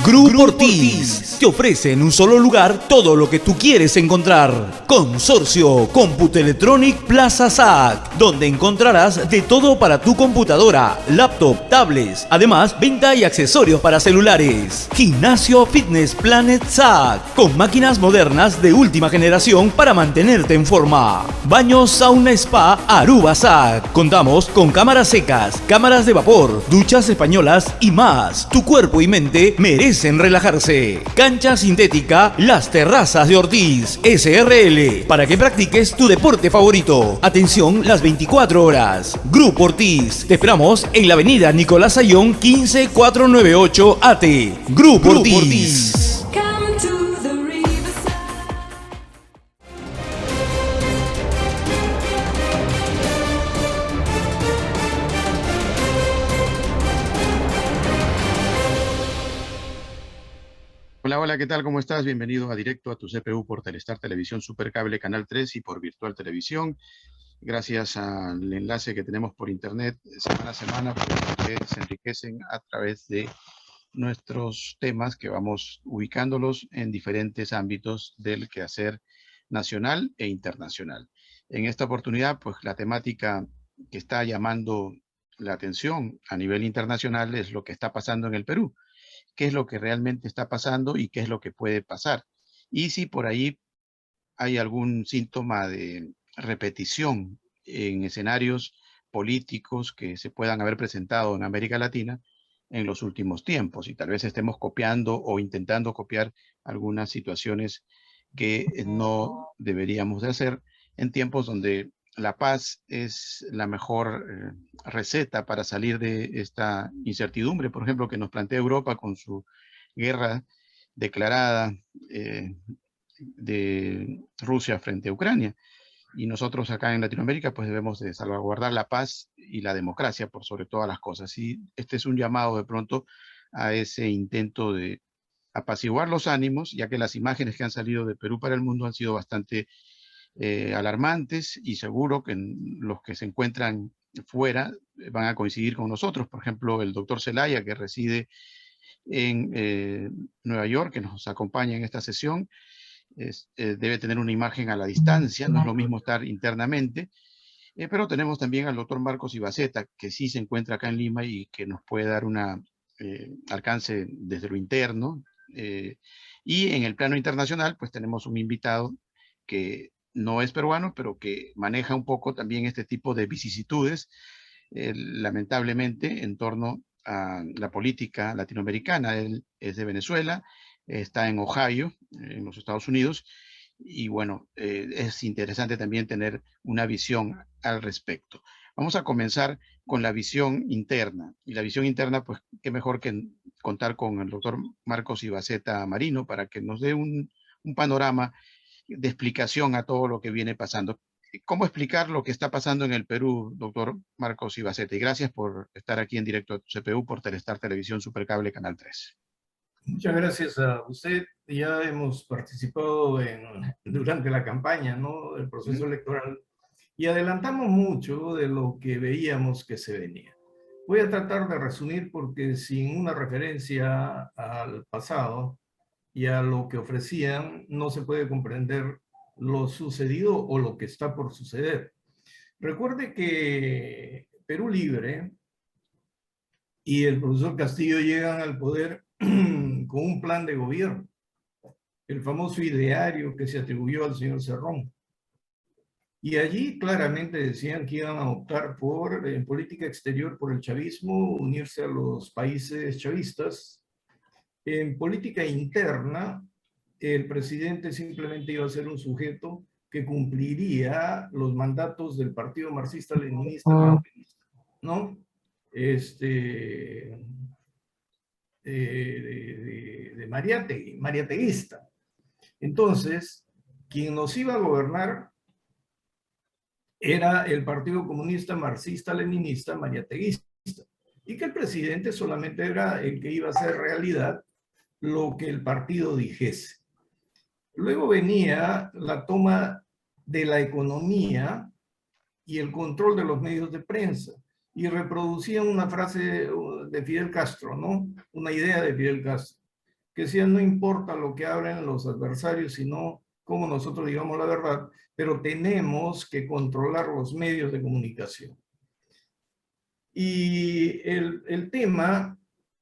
Grupo Ortiz te ofrece en un solo lugar todo lo que tú quieres encontrar. Consorcio Computelectronic Plaza SAC, donde encontrarás de todo para tu computadora, laptop, tablets, además venta y accesorios para celulares. Gimnasio Fitness Planet SAC, con máquinas modernas de última generación para mantenerte en forma. Baño Sauna Spa Aruba SAC. Contamos con cámaras secas, cámaras de vapor, duchas españolas y más. Tu cuerpo y mente merecen relajarse. Cancha sintética Las Terrazas de Ortiz SRL, para que practiques tu deporte favorito. Atención las 24 horas. Grupo Ortiz, te esperamos en la avenida Nicolás Ayón 15498 AT. Grupo Ortiz. Hola, hola, ¿qué tal? ¿Cómo estás? Bienvenido a Directo a tu CPU por Telestar Televisión Supercable Canal 3 y por Virtual Televisión. Gracias al enlace que tenemos por internet semana a semana, que se enriquecen a través de nuestros temas que vamos ubicándolos en diferentes ámbitos del quehacer nacional e internacional. En esta oportunidad, pues la temática que está llamando la atención a nivel internacional es lo que está pasando en el Perú. Qué es lo que realmente está pasando y qué es lo que puede pasar. Y si por ahí hay algún síntoma de repetición en escenarios políticos que se puedan haber presentado en América Latina en los últimos tiempos, y tal vez estemos copiando o intentando copiar algunas situaciones que no deberíamos de hacer en tiempos donde la paz es la mejor receta para salir de esta incertidumbre, por ejemplo, que nos plantea Europa con su guerra declarada de Rusia frente a Ucrania. Y nosotros acá en Latinoamérica pues debemos de salvaguardar la paz y la democracia por sobre todas las cosas. Y este es un llamado de pronto a ese intento de apaciguar los ánimos, ya que las imágenes que han salido de Perú para el mundo han sido bastante alarmantes, y seguro que los que se encuentran fuera van a coincidir con nosotros. Por ejemplo, el doctor Zelaya, que reside en Nueva York, que nos acompaña en esta sesión, debe tener una imagen a la distancia, no es lo mismo estar internamente, pero tenemos también al doctor Marcos Ibaceta, que sí se encuentra acá en Lima y que nos puede dar una alcance desde lo interno. Y en el plano internacional, pues tenemos un invitado que no es peruano, pero que maneja un poco también este tipo de vicisitudes, lamentablemente, en torno a la política latinoamericana. Él es de Venezuela, está en Ohio, en los Estados Unidos, y bueno, es interesante también tener una visión al respecto. Vamos a comenzar con la visión interna, y la visión interna, pues qué mejor que contar con el doctor Marcos Ibaceta Marino para que nos dé un panorama de explicación a todo lo que viene pasando. ¿Cómo explicar lo que está pasando en el Perú, doctor Marcos Ibaceta? Y gracias por estar aquí en Directo a tu CPU por Telestar Televisión Supercable Canal 3. Muchas gracias a usted. Ya hemos participado durante la campaña, ¿no?, del proceso electoral, y adelantamos mucho de lo que veíamos que se venía. Voy a tratar de resumir porque sin una referencia al pasado y a lo que ofrecían, no se puede comprender lo sucedido o lo que está por suceder. Recuerde que Perú Libre y el profesor Castillo llegan al poder con un plan de gobierno, el famoso ideario que se atribuyó al señor Cerrón. Y allí claramente decían que iban a optar por, en política exterior, por el chavismo, unirse a los países chavistas. En política interna, el presidente simplemente iba a ser un sujeto que cumpliría los mandatos del Partido Marxista-Leninista, ¿no? De mariateguista. Entonces, quien nos iba a gobernar era el Partido Comunista Marxista-Leninista mariateguista, y que el presidente solamente era el que iba a hacer realidad lo que el partido dijese. Luego venía la toma de la economía y el control de los medios de prensa, y reproducían una frase de Fidel Castro, ¿no? Una idea de Fidel Castro, que decía, no importa lo que hablen los adversarios, sino cómo nosotros digamos la verdad, pero tenemos que controlar los medios de comunicación. Y el tema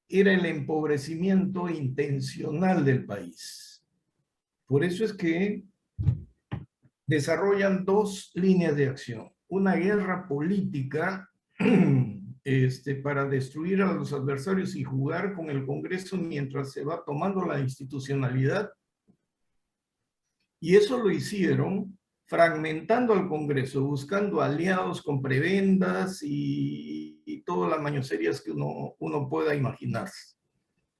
era el empobrecimiento intencional del país. Por eso es que desarrollan dos líneas de acción. Una guerra política para destruir a los adversarios y jugar con el Congreso mientras se va tomando la institucionalidad. Y eso lo hicieron fragmentando al Congreso, buscando aliados con prebendas y todas las mañoserías que uno pueda imaginarse.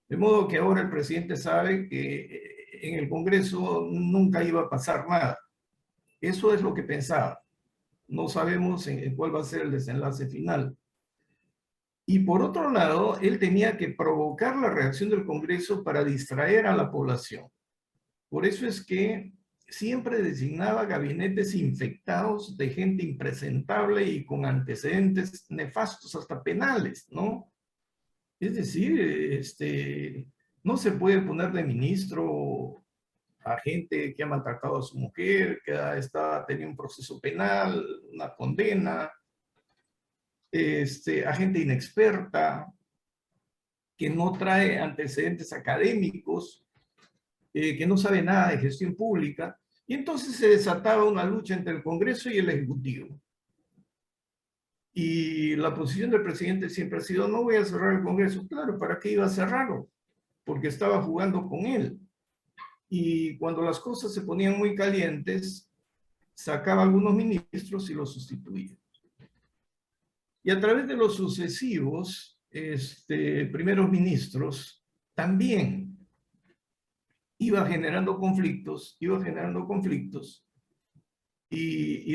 De modo que ahora el presidente sabe que en el Congreso nunca iba a pasar nada. Eso es lo que pensaba. No sabemos en cuál va a ser el desenlace final. Y por otro lado, él tenía que provocar la reacción del Congreso para distraer a la población. Por eso es que siempre designaba gabinetes infectados de gente impresentable y con antecedentes nefastos, hasta penales, ¿no? Es decir, no se puede poner de ministro a gente que ha maltratado a su mujer, que tenido un proceso penal, una condena, a gente inexperta, que no trae antecedentes académicos, que no sabe nada de gestión pública, y entonces se desataba una lucha entre el Congreso y el Ejecutivo. Y la posición del presidente siempre ha sido, no voy a cerrar el Congreso. Claro, ¿para qué iba a cerrarlo? Porque estaba jugando con él. Y cuando las cosas se ponían muy calientes, sacaba a algunos ministros y los sustituía. Y a través de los sucesivos primeros ministros, también iba generando conflictos, y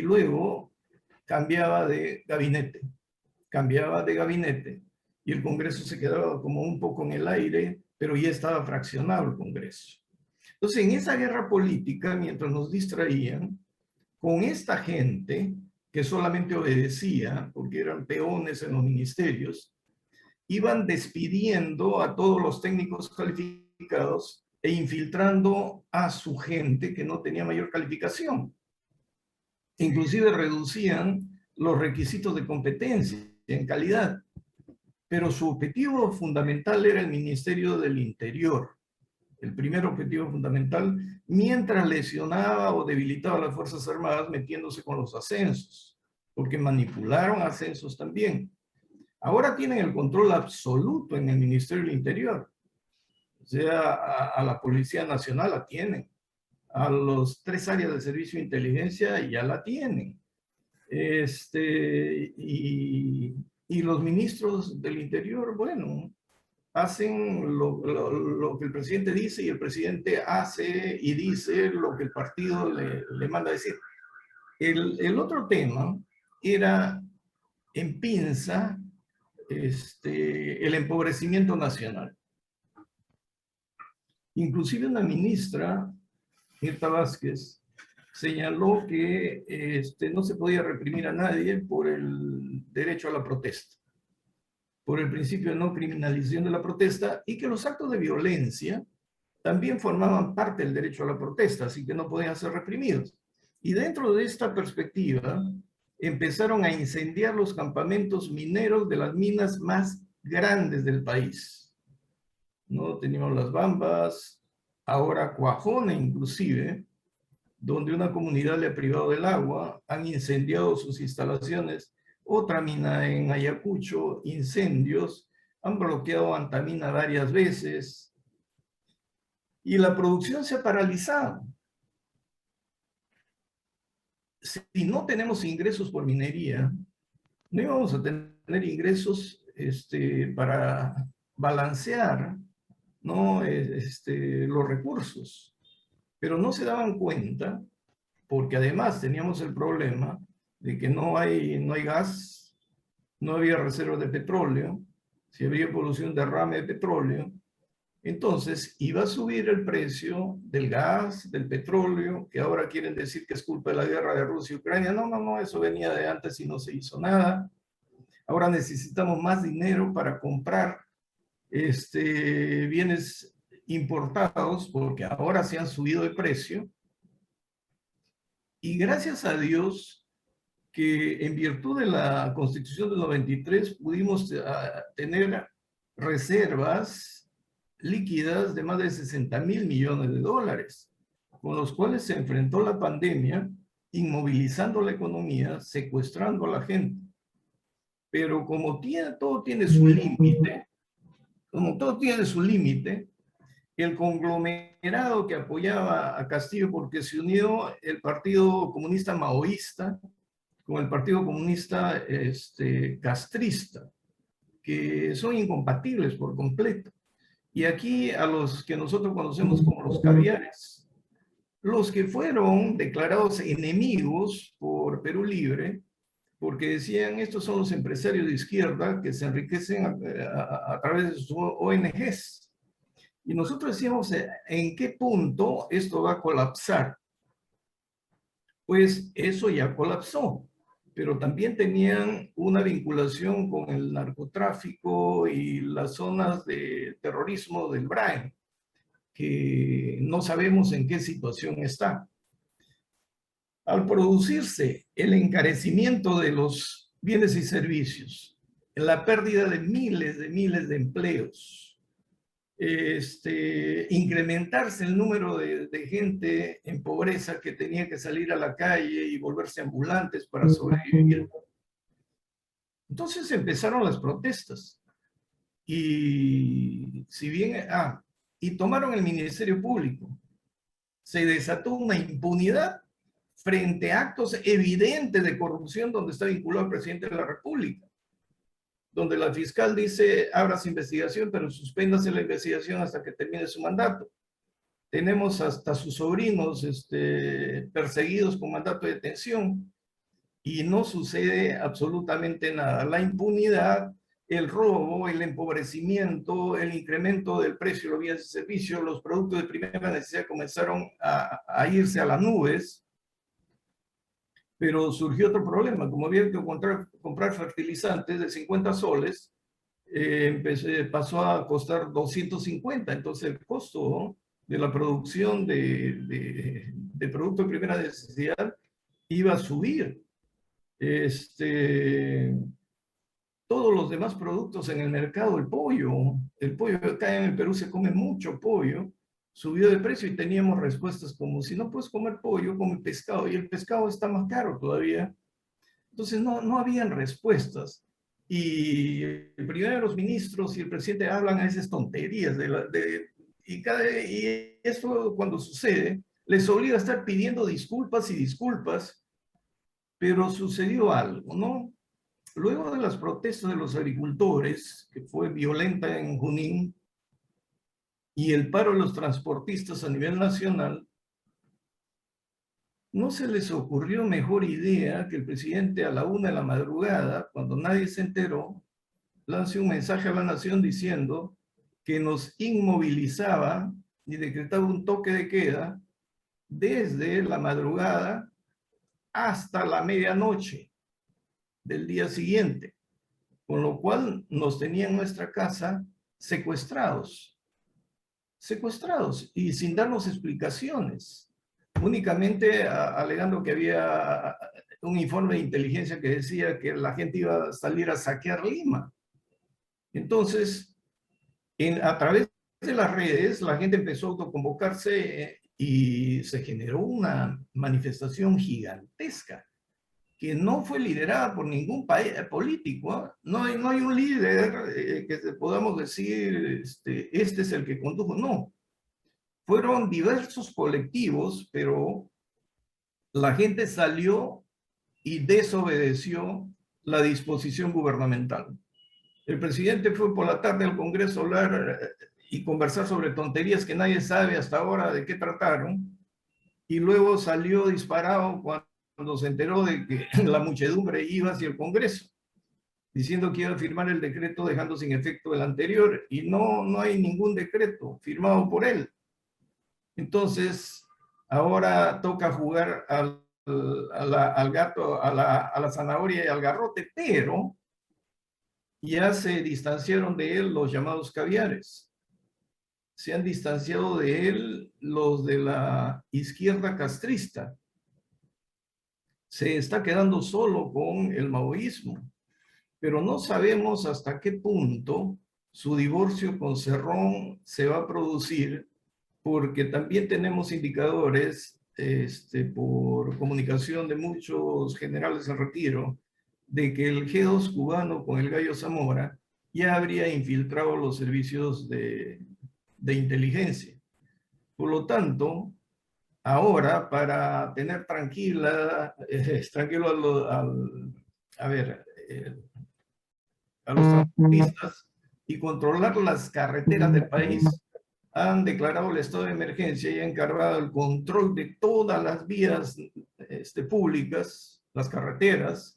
luego cambiaba de gabinete, y el Congreso se quedaba como un poco en el aire, pero ya estaba fraccionado el Congreso. Entonces, en esa guerra política, mientras nos distraían, con esta gente que solamente obedecía, porque eran peones en los ministerios, iban despidiendo a todos los técnicos calificados e infiltrando a su gente que no tenía mayor calificación. Inclusive reducían los requisitos de competencia en calidad. Pero su objetivo fundamental era el Ministerio del Interior. El primer objetivo fundamental, mientras lesionaba o debilitaba a las Fuerzas Armadas metiéndose con los ascensos, porque manipularon ascensos también. Ahora tienen el control absoluto en el Ministerio del Interior. O sea, a la Policía Nacional la tienen. A los 3 áreas de servicio de inteligencia ya la tienen. Y los ministros del Interior, bueno, hacen lo que el presidente dice, y el presidente hace y dice lo que el partido le manda a decir. El otro tema era, en pinza, el empobrecimiento nacional. Inclusive una ministra, Mirta Vázquez, señaló que no se podía reprimir a nadie por el derecho a la protesta, por el principio de no criminalización de la protesta, y que los actos de violencia también formaban parte del derecho a la protesta, así que no podían ser reprimidos. Y dentro de esta perspectiva, empezaron a incendiar los campamentos mineros de las minas más grandes del país, ¿no? Teníamos Las Bambas, ahora Cuajone inclusive, donde una comunidad le ha privado del agua, han incendiado sus instalaciones. Otra mina en Ayacucho, incendios, han bloqueado Antamina varias veces, y la producción se ha paralizado. Si no tenemos ingresos por minería, no íbamos a tener ingresos para balancear, ¿no? Los recursos. Pero no se daban cuenta, porque además teníamos el problema de que no hay gas, no había reservas de petróleo, si había producción de derrame de petróleo, entonces iba a subir el precio del gas, del petróleo, que ahora quieren decir que es culpa de la guerra de Rusia y Ucrania. No, eso venía de antes y no se hizo nada. Ahora necesitamos más dinero para comprar bienes importados porque ahora se han subido de precio. Y gracias a Dios que en virtud de la Constitución del 93 pudimos tener reservas líquidas de más de 60.000 millones de dólares, con los cuales se enfrentó la pandemia, inmovilizando la economía, secuestrando a la gente. Pero como todo tiene su límite, el conglomerado que apoyaba a Castillo, porque se unió el Partido Comunista Maoísta con el Partido Comunista castrista, que son incompatibles por completo. Y aquí a los que nosotros conocemos como los caviares, los que fueron declarados enemigos por Perú Libre, porque decían, estos son los empresarios de izquierda que se enriquecen a través de sus ONGs. Y nosotros decíamos, ¿en qué punto esto va a colapsar? Pues eso ya colapsó, pero también tenían una vinculación con el narcotráfico y las zonas de terrorismo del BRAEN, que no sabemos en qué situación está. Al producirse el encarecimiento de los bienes y servicios, la pérdida de miles de empleos, incrementarse el número de gente en pobreza que tenía que salir a la calle y volverse ambulantes para sobrevivir. Entonces empezaron las protestas. Y si bien, y tomaron el Ministerio Público. Se desató una impunidad frente a actos evidentes de corrupción donde está vinculado el presidente de la República, donde la fiscal dice, ábrase investigación, pero suspéndase la investigación hasta que termine su mandato. Tenemos hasta sus sobrinos perseguidos con mandato de detención y no sucede absolutamente nada. La impunidad, el robo, el empobrecimiento, el incremento del precio de los bienes y servicios, los productos de primera necesidad comenzaron a irse a las nubes. Pero surgió otro problema, como había que comprar fertilizantes de 50 soles, pasó a costar 250, entonces el costo de la producción de productos de primera necesidad iba a subir. Todos los demás productos en el mercado, el pollo acá en el Perú se come mucho pollo, subió de precio y teníamos respuestas como, si no puedes comer pollo, come pescado, y el pescado está más caro todavía. Entonces no habían respuestas. Y el primero de los ministros y el presidente hablan a esas tonterías y esto cuando sucede les obliga a estar pidiendo disculpas y disculpas, pero sucedió algo, ¿no? Luego de las protestas de los agricultores, que fue violenta en Junín, y el paro de los transportistas a nivel nacional, no se les ocurrió mejor idea que el presidente a la 1 de la madrugada, cuando nadie se enteró, lance un mensaje a la nación diciendo que nos inmovilizaba y decretaba un toque de queda desde la madrugada hasta la medianoche del día siguiente, con lo cual nos tenía en nuestra casa secuestrados y sin darnos explicaciones, únicamente alegando que había un informe de inteligencia que decía que la gente iba a salir a saquear Lima. Entonces, a través de las redes, la gente empezó a autoconvocarse y se generó una manifestación gigantesca que no fue liderada por ningún político. ¿Eh? No hay un líder que podamos decir, este es el que condujo. No. Fueron diversos colectivos, pero la gente salió y desobedeció la disposición gubernamental. El presidente fue por la tarde al Congreso a hablar y conversar sobre tonterías que nadie sabe hasta ahora de qué trataron, y luego salió disparado cuando se enteró de que la muchedumbre iba hacia el Congreso, diciendo que iba a firmar el decreto dejando sin efecto el anterior, y no hay ningún decreto firmado por él. Entonces, ahora toca jugar al gato, a la zanahoria y al garrote, pero Ya se distanciaron de él los llamados caviares. Se han distanciado de él los de la izquierda castrista. Se está quedando solo con el maoísmo, pero no sabemos hasta qué punto su divorcio con Cerrón se va a producir, porque también tenemos indicadores por comunicación de muchos generales en retiro, de que el G2 cubano con el Gallo Zamora ya habría infiltrado los servicios de inteligencia. Por lo tanto, ahora, para tener tranquilo a ver, a los transportistas y controlar las carreteras del país, han declarado el estado de emergencia y han encargado el control de todas las vías públicas, las carreteras,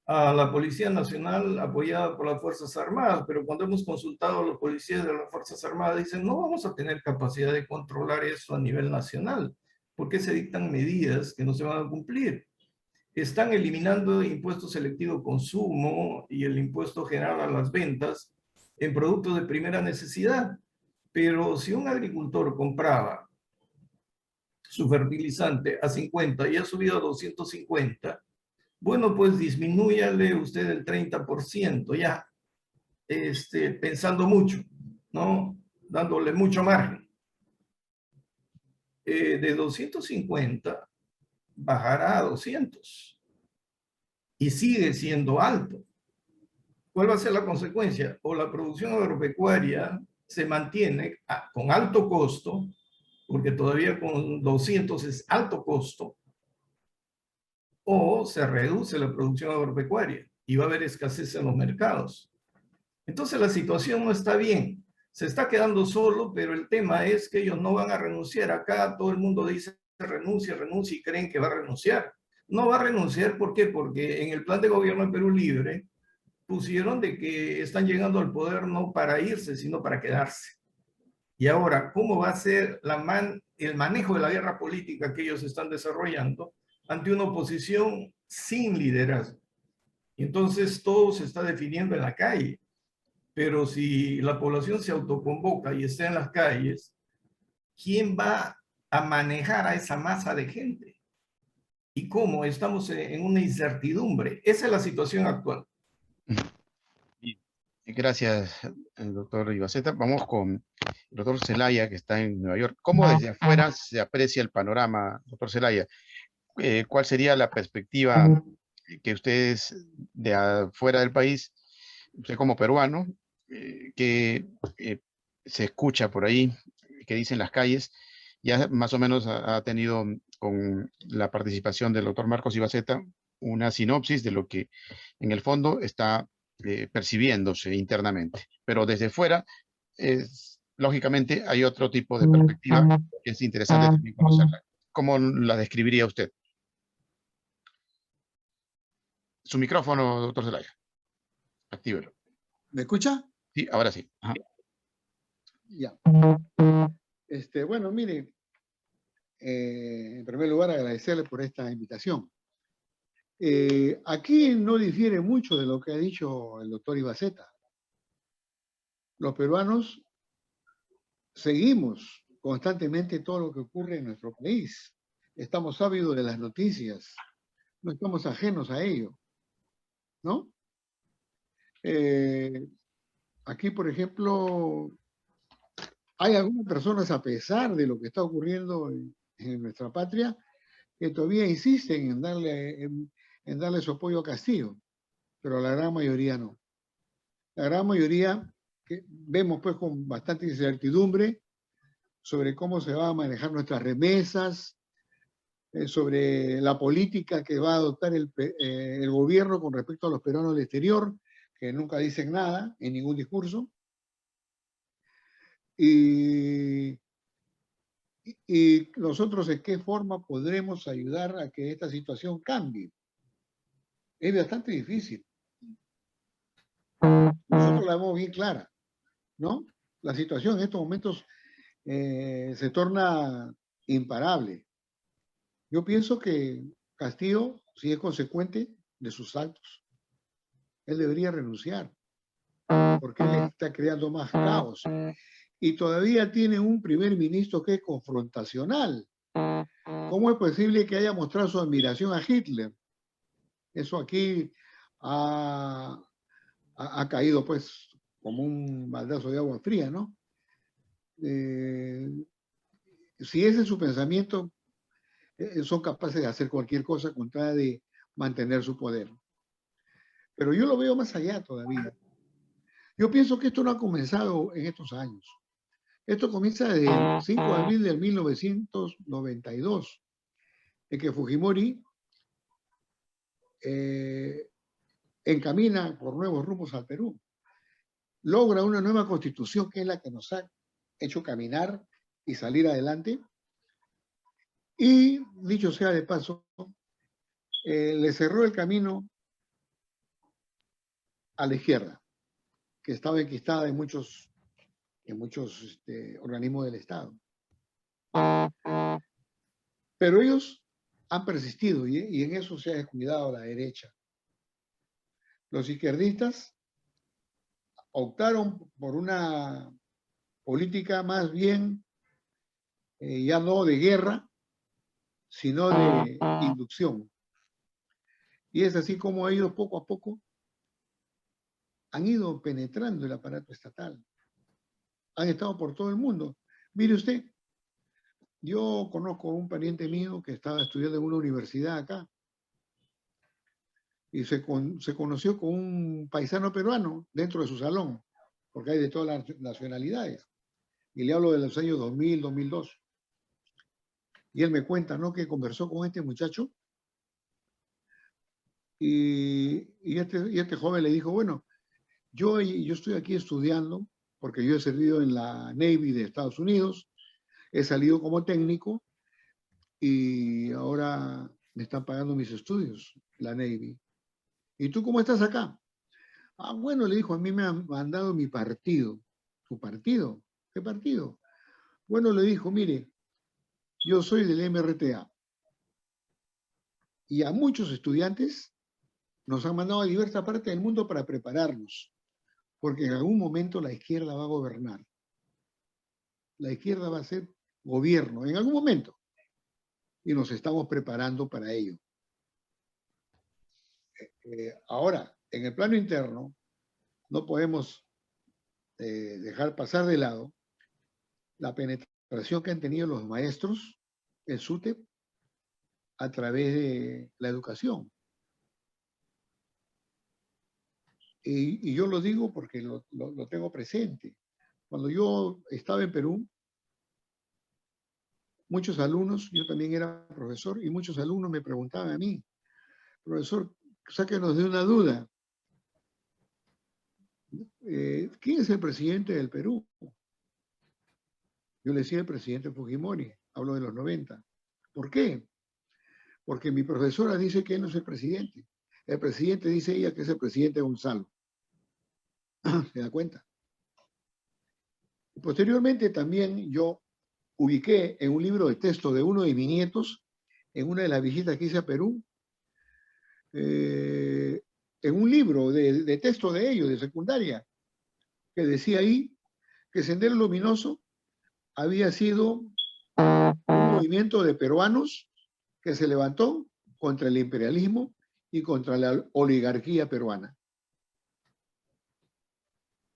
a la Policía Nacional apoyada por las Fuerzas Armadas, pero cuando hemos consultado a los policías de las Fuerzas Armadas dicen no vamos a tener capacidad de controlar eso a nivel nacional, porque se dictan medidas que no se van a cumplir. Están eliminando el impuesto selectivo consumo y el impuesto general a las ventas en productos de primera necesidad. Pero si un agricultor compraba su fertilizante a 50 y ha subido a 250, bueno, pues disminúyale usted el 30%, ya, pensando mucho, ¿no? Dándole mucho margen. De 250 bajará a 200 y sigue siendo alto. ¿Cuál va a ser la consecuencia? O la producción agropecuaria se mantiene con alto costo, porque todavía con 200 es alto costo, o se reduce la producción agropecuaria y va a haber escasez en los mercados. Entonces la situación no está bien. Se está quedando solo, pero el tema es que ellos no van a renunciar. Acá todo el mundo dice renuncia, renuncia y creen que va a renunciar. No va a renunciar, ¿por qué? Porque en el plan de gobierno de Perú Libre pusieron de que están llegando al poder no para irse, sino para quedarse. Y ahora, ¿cómo va a ser el manejo de la guerra política que ellos están desarrollando ante una oposición sin liderazgo? Y entonces todo se está definiendo en la calle. Pero si la población se autoconvoca y está en las calles, ¿quién va a manejar a esa masa de gente? ¿Y cómo? Estamos en una incertidumbre. Esa es la situación actual. Gracias, doctor Ibaceta. Vamos con el doctor Zelaya, que está en Nueva York. ¿Cómo desde afuera se aprecia el panorama, doctor Zelaya? ¿Cuál sería la perspectiva que ustedes de afuera del país, usted como peruano, que se escucha por ahí, que dicen las calles, ya más o menos ha tenido con la participación del doctor Marcos Ibaceta una sinopsis de lo que en el fondo está percibiéndose internamente. Pero desde fuera, lógicamente, hay otro tipo de perspectiva que es interesante también conocerla. ¿Cómo la describiría usted? Su micrófono, doctor Zelaya. Actívelo. ¿Me escucha? Sí, ahora sí. Ajá. Ya. Bueno, mire, en primer lugar agradecerle por esta invitación. Aquí no difiere mucho de lo que ha dicho el doctor Ibaceta. Los peruanos seguimos constantemente todo lo que ocurre en nuestro país. Estamos ávidos de las noticias, no estamos ajenos a ello, ¿no? Aquí, por ejemplo, hay algunas personas, a pesar de lo que está ocurriendo en nuestra patria, que todavía insisten en darle su apoyo a Castillo, pero la gran mayoría no. La gran mayoría que vemos pues con bastante incertidumbre sobre cómo se van a manejar nuestras remesas, sobre la política que va a adoptar el gobierno con respecto a los peruanos del exterior, que nunca dicen nada en ningún discurso. Y nosotros en qué forma podremos ayudar a que esta situación cambie. Es bastante difícil. Nosotros la vemos bien clara, ¿no? La situación en estos momentos se torna imparable. Yo pienso que Castillo sí es consecuente de sus actos. Él debería renunciar, porque él está creando más caos. Y todavía tiene un primer ministro que es confrontacional. ¿Cómo es posible que haya mostrado su admiración a Hitler? Eso aquí ha caído pues como un baldazo de agua fría, ¿no? Si ese es su pensamiento, son capaces de hacer cualquier cosa con tal de mantener su poder. Pero yo lo veo más allá todavía. Yo pienso que esto no ha comenzado en estos años. Esto comienza desde el 5 de abril de 1992, en que Fujimori encamina por nuevos rumbos al Perú. Logra una nueva constitución que es la que nos ha hecho caminar y salir adelante. Y, dicho sea de paso, le cerró el camino a la izquierda, que estaba enquistada en muchos organismos del Estado. Pero ellos han persistido y en eso se ha descuidado la derecha. Los izquierdistas optaron por una política más bien ya no de guerra, sino de inducción. Y es así como ellos poco a poco han ido penetrando el aparato estatal. Han estado por todo el mundo. Mire usted, yo conozco a un pariente mío que estaba estudiando en una universidad acá y se conoció con un paisano peruano dentro de su salón, porque hay de todas las nacionalidades. Y le hablo de los años 2000, 2002. Y él me cuenta, ¿no?, que conversó con este muchacho y este joven le dijo, bueno, yo estoy aquí estudiando porque yo he servido en la Navy de Estados Unidos, he salido como técnico y ahora me están pagando mis estudios, la Navy. ¿Y tú cómo estás acá? Ah, bueno, le dijo, a mí me han mandado mi partido. ¿Tu partido? ¿Qué partido? Bueno, le dijo, mire, yo soy del MRTA y a muchos estudiantes nos han mandado a diversas partes del mundo para prepararnos, porque en algún momento la izquierda va a gobernar. La izquierda va a ser gobierno en algún momento y nos estamos preparando para ello. Ahora, en el plano interno, no podemos dejar pasar de lado la penetración que han tenido los maestros, el SUTEP, a través de la educación. Y yo lo digo porque lo tengo presente. Cuando yo estaba en Perú, muchos alumnos, yo también era profesor, y muchos alumnos me preguntaban a mí, profesor, sáquenos de una duda. ¿Quién es el presidente del Perú? Yo le decía el presidente Fujimori, hablo de los 90. ¿Por qué? Porque mi profesora dice que él no es el presidente. El presidente dice ella que es el presidente Gonzalo. ¿Se da cuenta? Y posteriormente también yo ubiqué en un libro de texto de uno de mis nietos, en una de las visitas que hice a Perú, en un libro de texto de ellos, de secundaria, que decía ahí que Sendero Luminoso había sido un movimiento de peruanos que se levantó contra el imperialismo y contra la oligarquía peruana,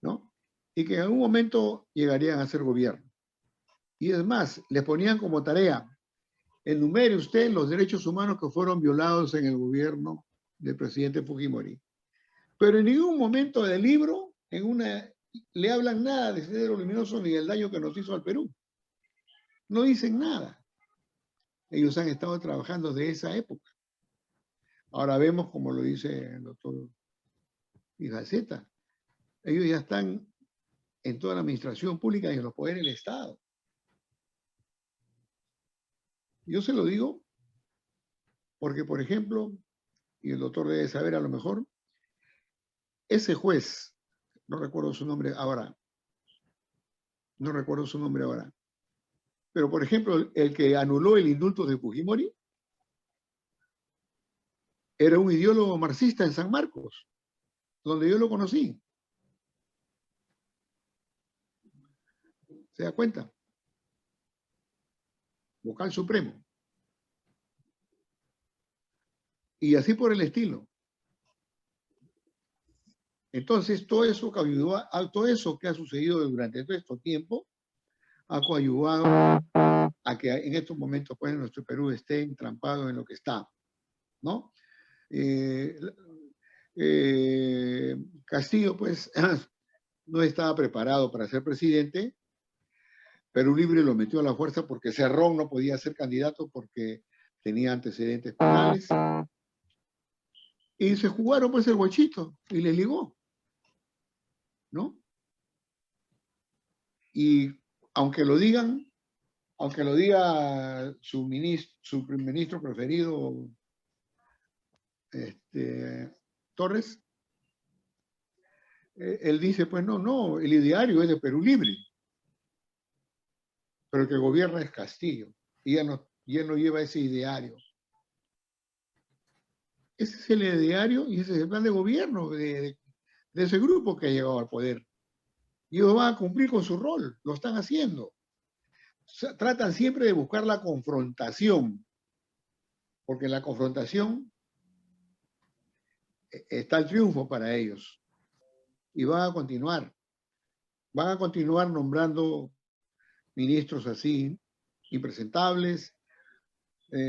¿no? Y que en algún momento llegarían a ser gobierno. Y es más, les ponían como tarea, enumere usted los derechos humanos que fueron violados en el gobierno del presidente Fujimori. Pero en ningún momento del libro, le hablan nada de Sendero Luminoso ni del daño que nos hizo al Perú. No dicen nada. Ellos han estado trabajando de esa época. Ahora vemos, como lo dice el doctor Hijaceta, ellos ya están en toda la administración pública y en los poderes del Estado. Yo se lo digo porque, por ejemplo, y el doctor debe saber a lo mejor, ese juez, no recuerdo su nombre ahora, pero por ejemplo, el que anuló el indulto de Fujimori era un ideólogo marxista en San Marcos. donde yo lo conocí. ¿Se da cuenta? Vocal supremo. Y así por el estilo. Entonces, todo eso que ayudó todo eso que ha sucedido durante todo este tiempo ha coadyuvado a que en estos momentos pues, nuestro Perú esté entrampado en lo que está, ¿no? Castillo, pues, no estaba preparado para ser presidente. Perú Libre lo metió a la fuerza porque Cerrón no podía ser candidato porque tenía antecedentes penales. Y se jugaron pues el guachito y le ligó, ¿no? Y aunque lo diga su ministro preferido, Torres, él dice, pues no, el ideario es de Perú Libre, pero el que gobierna es Castillo, y él no lleva ese ideario. Ese es el ideario y ese es el plan de gobierno de ese grupo que ha llegado al poder. Y ellos van a cumplir con su rol, lo están haciendo. Tratan siempre de buscar la confrontación, porque en la confrontación está el triunfo para ellos. Y van a continuar nombrando ministros así, impresentables,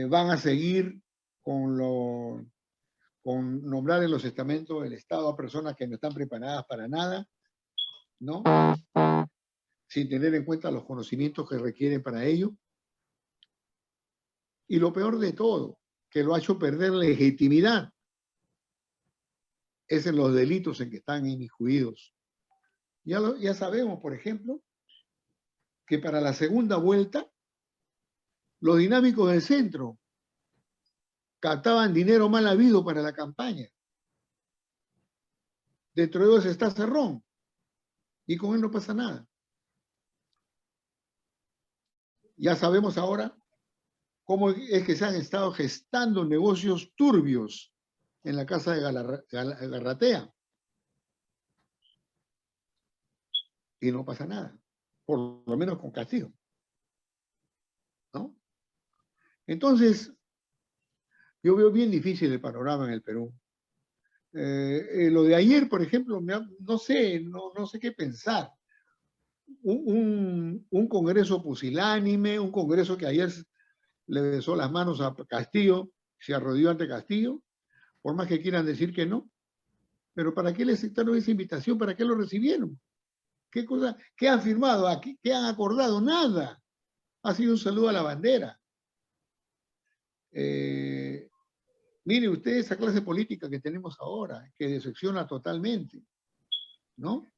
van a seguir con nombrar en los estamentos del Estado a personas que no están preparadas para nada, ¿no? Sin tener en cuenta los conocimientos que requieren para ello. Y lo peor de todo, que lo ha hecho perder legitimidad, es en los delitos en que están inmiscuidos. Ya sabemos, por ejemplo, que para la segunda vuelta, los dinámicos del centro captaban dinero mal habido para la campaña. Dentro de ellos está Cerrón, y con él no pasa nada. Ya sabemos ahora cómo es que se han estado gestando negocios turbios en la casa de Garratea. Y no pasa nada, por lo menos con Castillo, ¿no? Entonces, yo veo bien difícil el panorama en el Perú. Lo de ayer, por ejemplo, no sé qué pensar. Un congreso pusilánime, un congreso que ayer le besó las manos a Castillo, se arrodilló ante Castillo, por más que quieran decir que no. Pero ¿para qué les aceptaron esa invitación? ¿Para qué lo recibieron? ¿Qué han firmado aquí? ¿Qué han acordado? Nada. Ha sido un saludo a la bandera. Mire usted esa clase política que tenemos ahora, que decepciona totalmente, ¿no?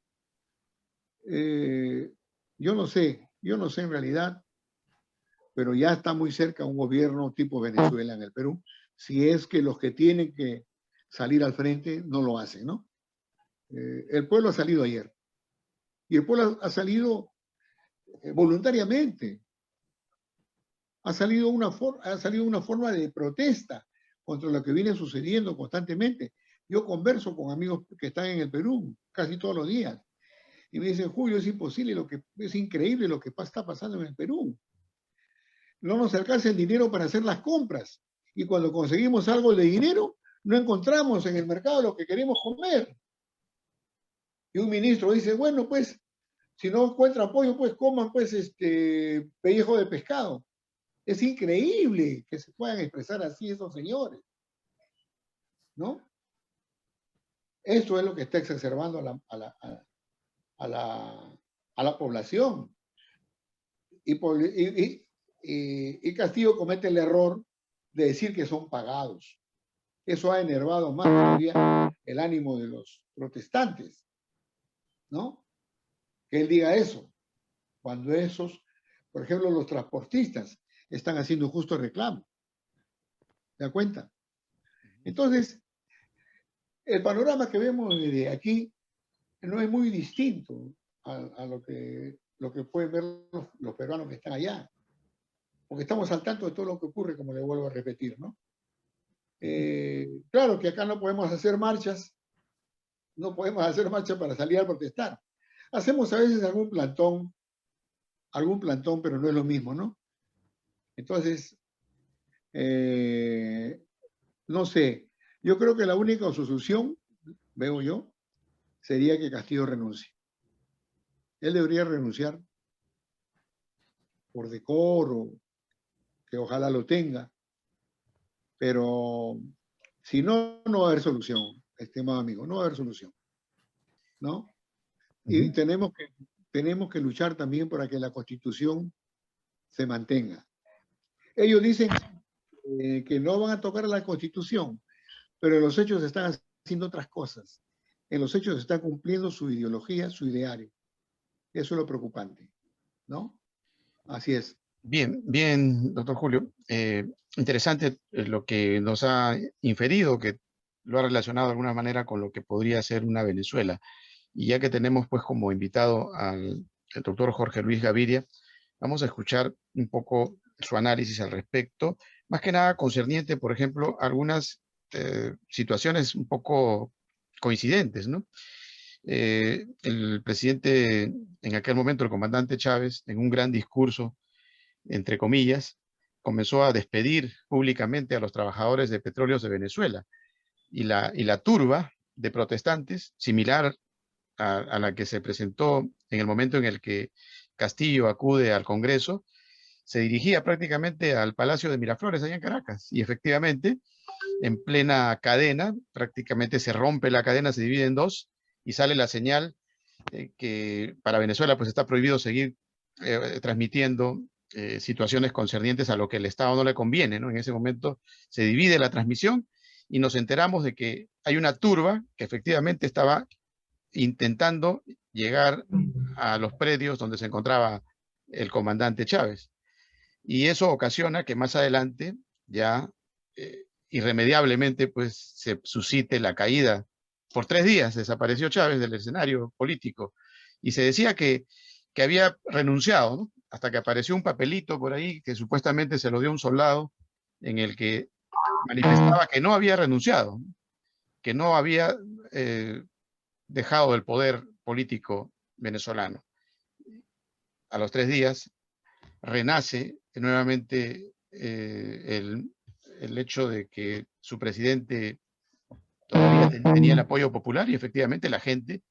Yo no sé en realidad, pero ya está muy cerca un gobierno tipo Venezuela en el Perú, si es que los que tienen que salir al frente no lo hacen, ¿no? El pueblo ha salido ayer, y el pueblo ha salido voluntariamente, ha salido una forma de protesta contra lo que viene sucediendo constantemente. Yo converso con amigos que están en el Perú casi todos los días, y me dicen, Julio, es imposible, es increíble lo que está pasando en el Perú. No nos alcanza el dinero para hacer las compras, y cuando conseguimos algo de dinero, no encontramos en el mercado lo que queremos comer. Y un ministro dice, bueno, pues, si no encuentran pollo, pues coman, pues, pellejo de pescado. Es increíble que se puedan expresar así esos señores, ¿no? Esto es lo que está exacerbando a la población. Y Castillo comete el error de decir que son pagados. Eso ha enervado más todavía el ánimo de los protestantes, ¿no? Que él diga eso, cuando esos, por ejemplo, los transportistas están haciendo un justo reclamo. ¿Se da cuenta? Entonces, el panorama que vemos desde aquí no es muy distinto a lo que pueden ver los peruanos que están allá, porque estamos al tanto de todo lo que ocurre, como le vuelvo a repetir, ¿no? Claro que acá no podemos hacer marchas no podemos hacer marcha para salir a protestar. Hacemos a veces algún plantón, pero no es lo mismo, ¿no? Entonces, no sé, yo creo que la única solución, veo yo, sería que Castillo renuncie. Él debería renunciar por decoro, que ojalá lo tenga, pero si no, no va a haber solución, estimado amigo, no va a haber solución, ¿no? Y tenemos que luchar también para que la Constitución se mantenga. Ellos dicen que no van a tocar la Constitución, pero en los hechos están haciendo otras cosas. En los hechos están cumpliendo su ideología, su ideario. Eso es lo preocupante, ¿no? Así es. Bien, bien, doctor Julio. Interesante lo que nos ha inferido, que lo ha relacionado de alguna manera con lo que podría ser una Venezuela. Y ya que tenemos pues como invitado al doctor Jorge Luis Gaviria, vamos a escuchar un poco su análisis al respecto, más que nada concerniente, por ejemplo, algunas situaciones un poco coincidentes, ¿no? El presidente, en aquel momento, el comandante Chávez, en un gran discurso, entre comillas, comenzó a despedir públicamente a los trabajadores de petróleos de Venezuela. Y la turba de protestantes, similar a la que se presentó en el momento en el que Castillo acude al Congreso, se dirigía prácticamente al Palacio de Miraflores, allá en Caracas. Y efectivamente, en plena cadena, prácticamente se rompe la cadena, se divide en dos y sale la señal que para Venezuela pues está prohibido seguir transmitiendo situaciones concernientes a lo que el Estado no le conviene, ¿no? En ese momento se divide la transmisión y nos enteramos de que hay una turba que efectivamente estaba intentando llegar a los predios donde se encontraba el comandante Chávez. Y eso ocasiona que más adelante ya irremediablemente pues se suscite la caída. Por 3 días desapareció Chávez del escenario político y se decía que había renunciado, ¿no? Hasta que apareció un papelito por ahí que supuestamente se lo dio un soldado en el que manifestaba que no había renunciado, ¿no? Que no había dejado el poder político venezolano. A los 3 días renace nuevamente el hecho de que su presidente todavía tenía el apoyo popular y efectivamente la gente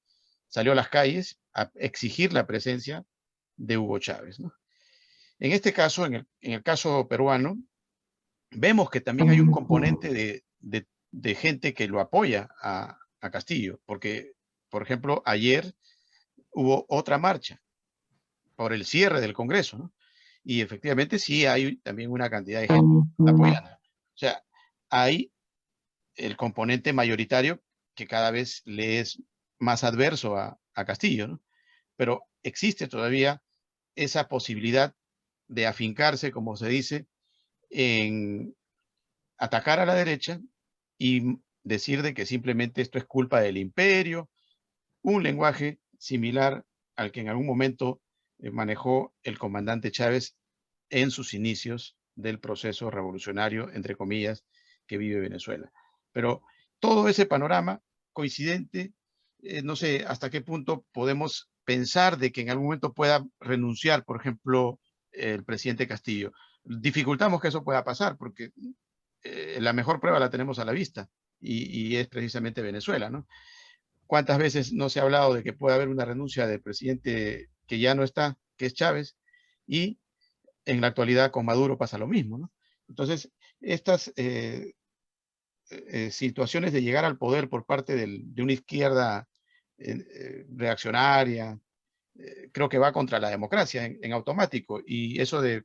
salió a las calles a exigir la presencia de Hugo Chávez, ¿no? En este caso, en el caso peruano, vemos que también hay un componente de gente que lo apoya a Castillo, porque, por ejemplo, ayer hubo otra marcha por el cierre del Congreso, ¿no? Y efectivamente sí hay también una cantidad de gente apoyando. O sea, hay el componente mayoritario que cada vez le es más adverso a Castillo, ¿no? Pero existe todavía esa posibilidad de afincarse, como se dice, en atacar a la derecha y decir de que simplemente esto es culpa del imperio, un lenguaje similar al que en algún momento manejó el comandante Chávez en sus inicios del proceso revolucionario, entre comillas, que vive Venezuela. Pero todo ese panorama coincidente, no sé hasta qué punto podemos pensar de que en algún momento pueda renunciar, por ejemplo, el presidente Castillo. Dificultamos que eso pueda pasar porque la mejor prueba la tenemos a la vista y es precisamente Venezuela, ¿no? ¿Cuántas veces no se ha hablado de que puede haber una renuncia del presidente que ya no está, que es Chávez, y en la actualidad con Maduro pasa lo mismo, ¿no? Entonces, estas situaciones de llegar al poder por parte de una izquierda reaccionaria, creo que va contra la democracia en automático, y eso de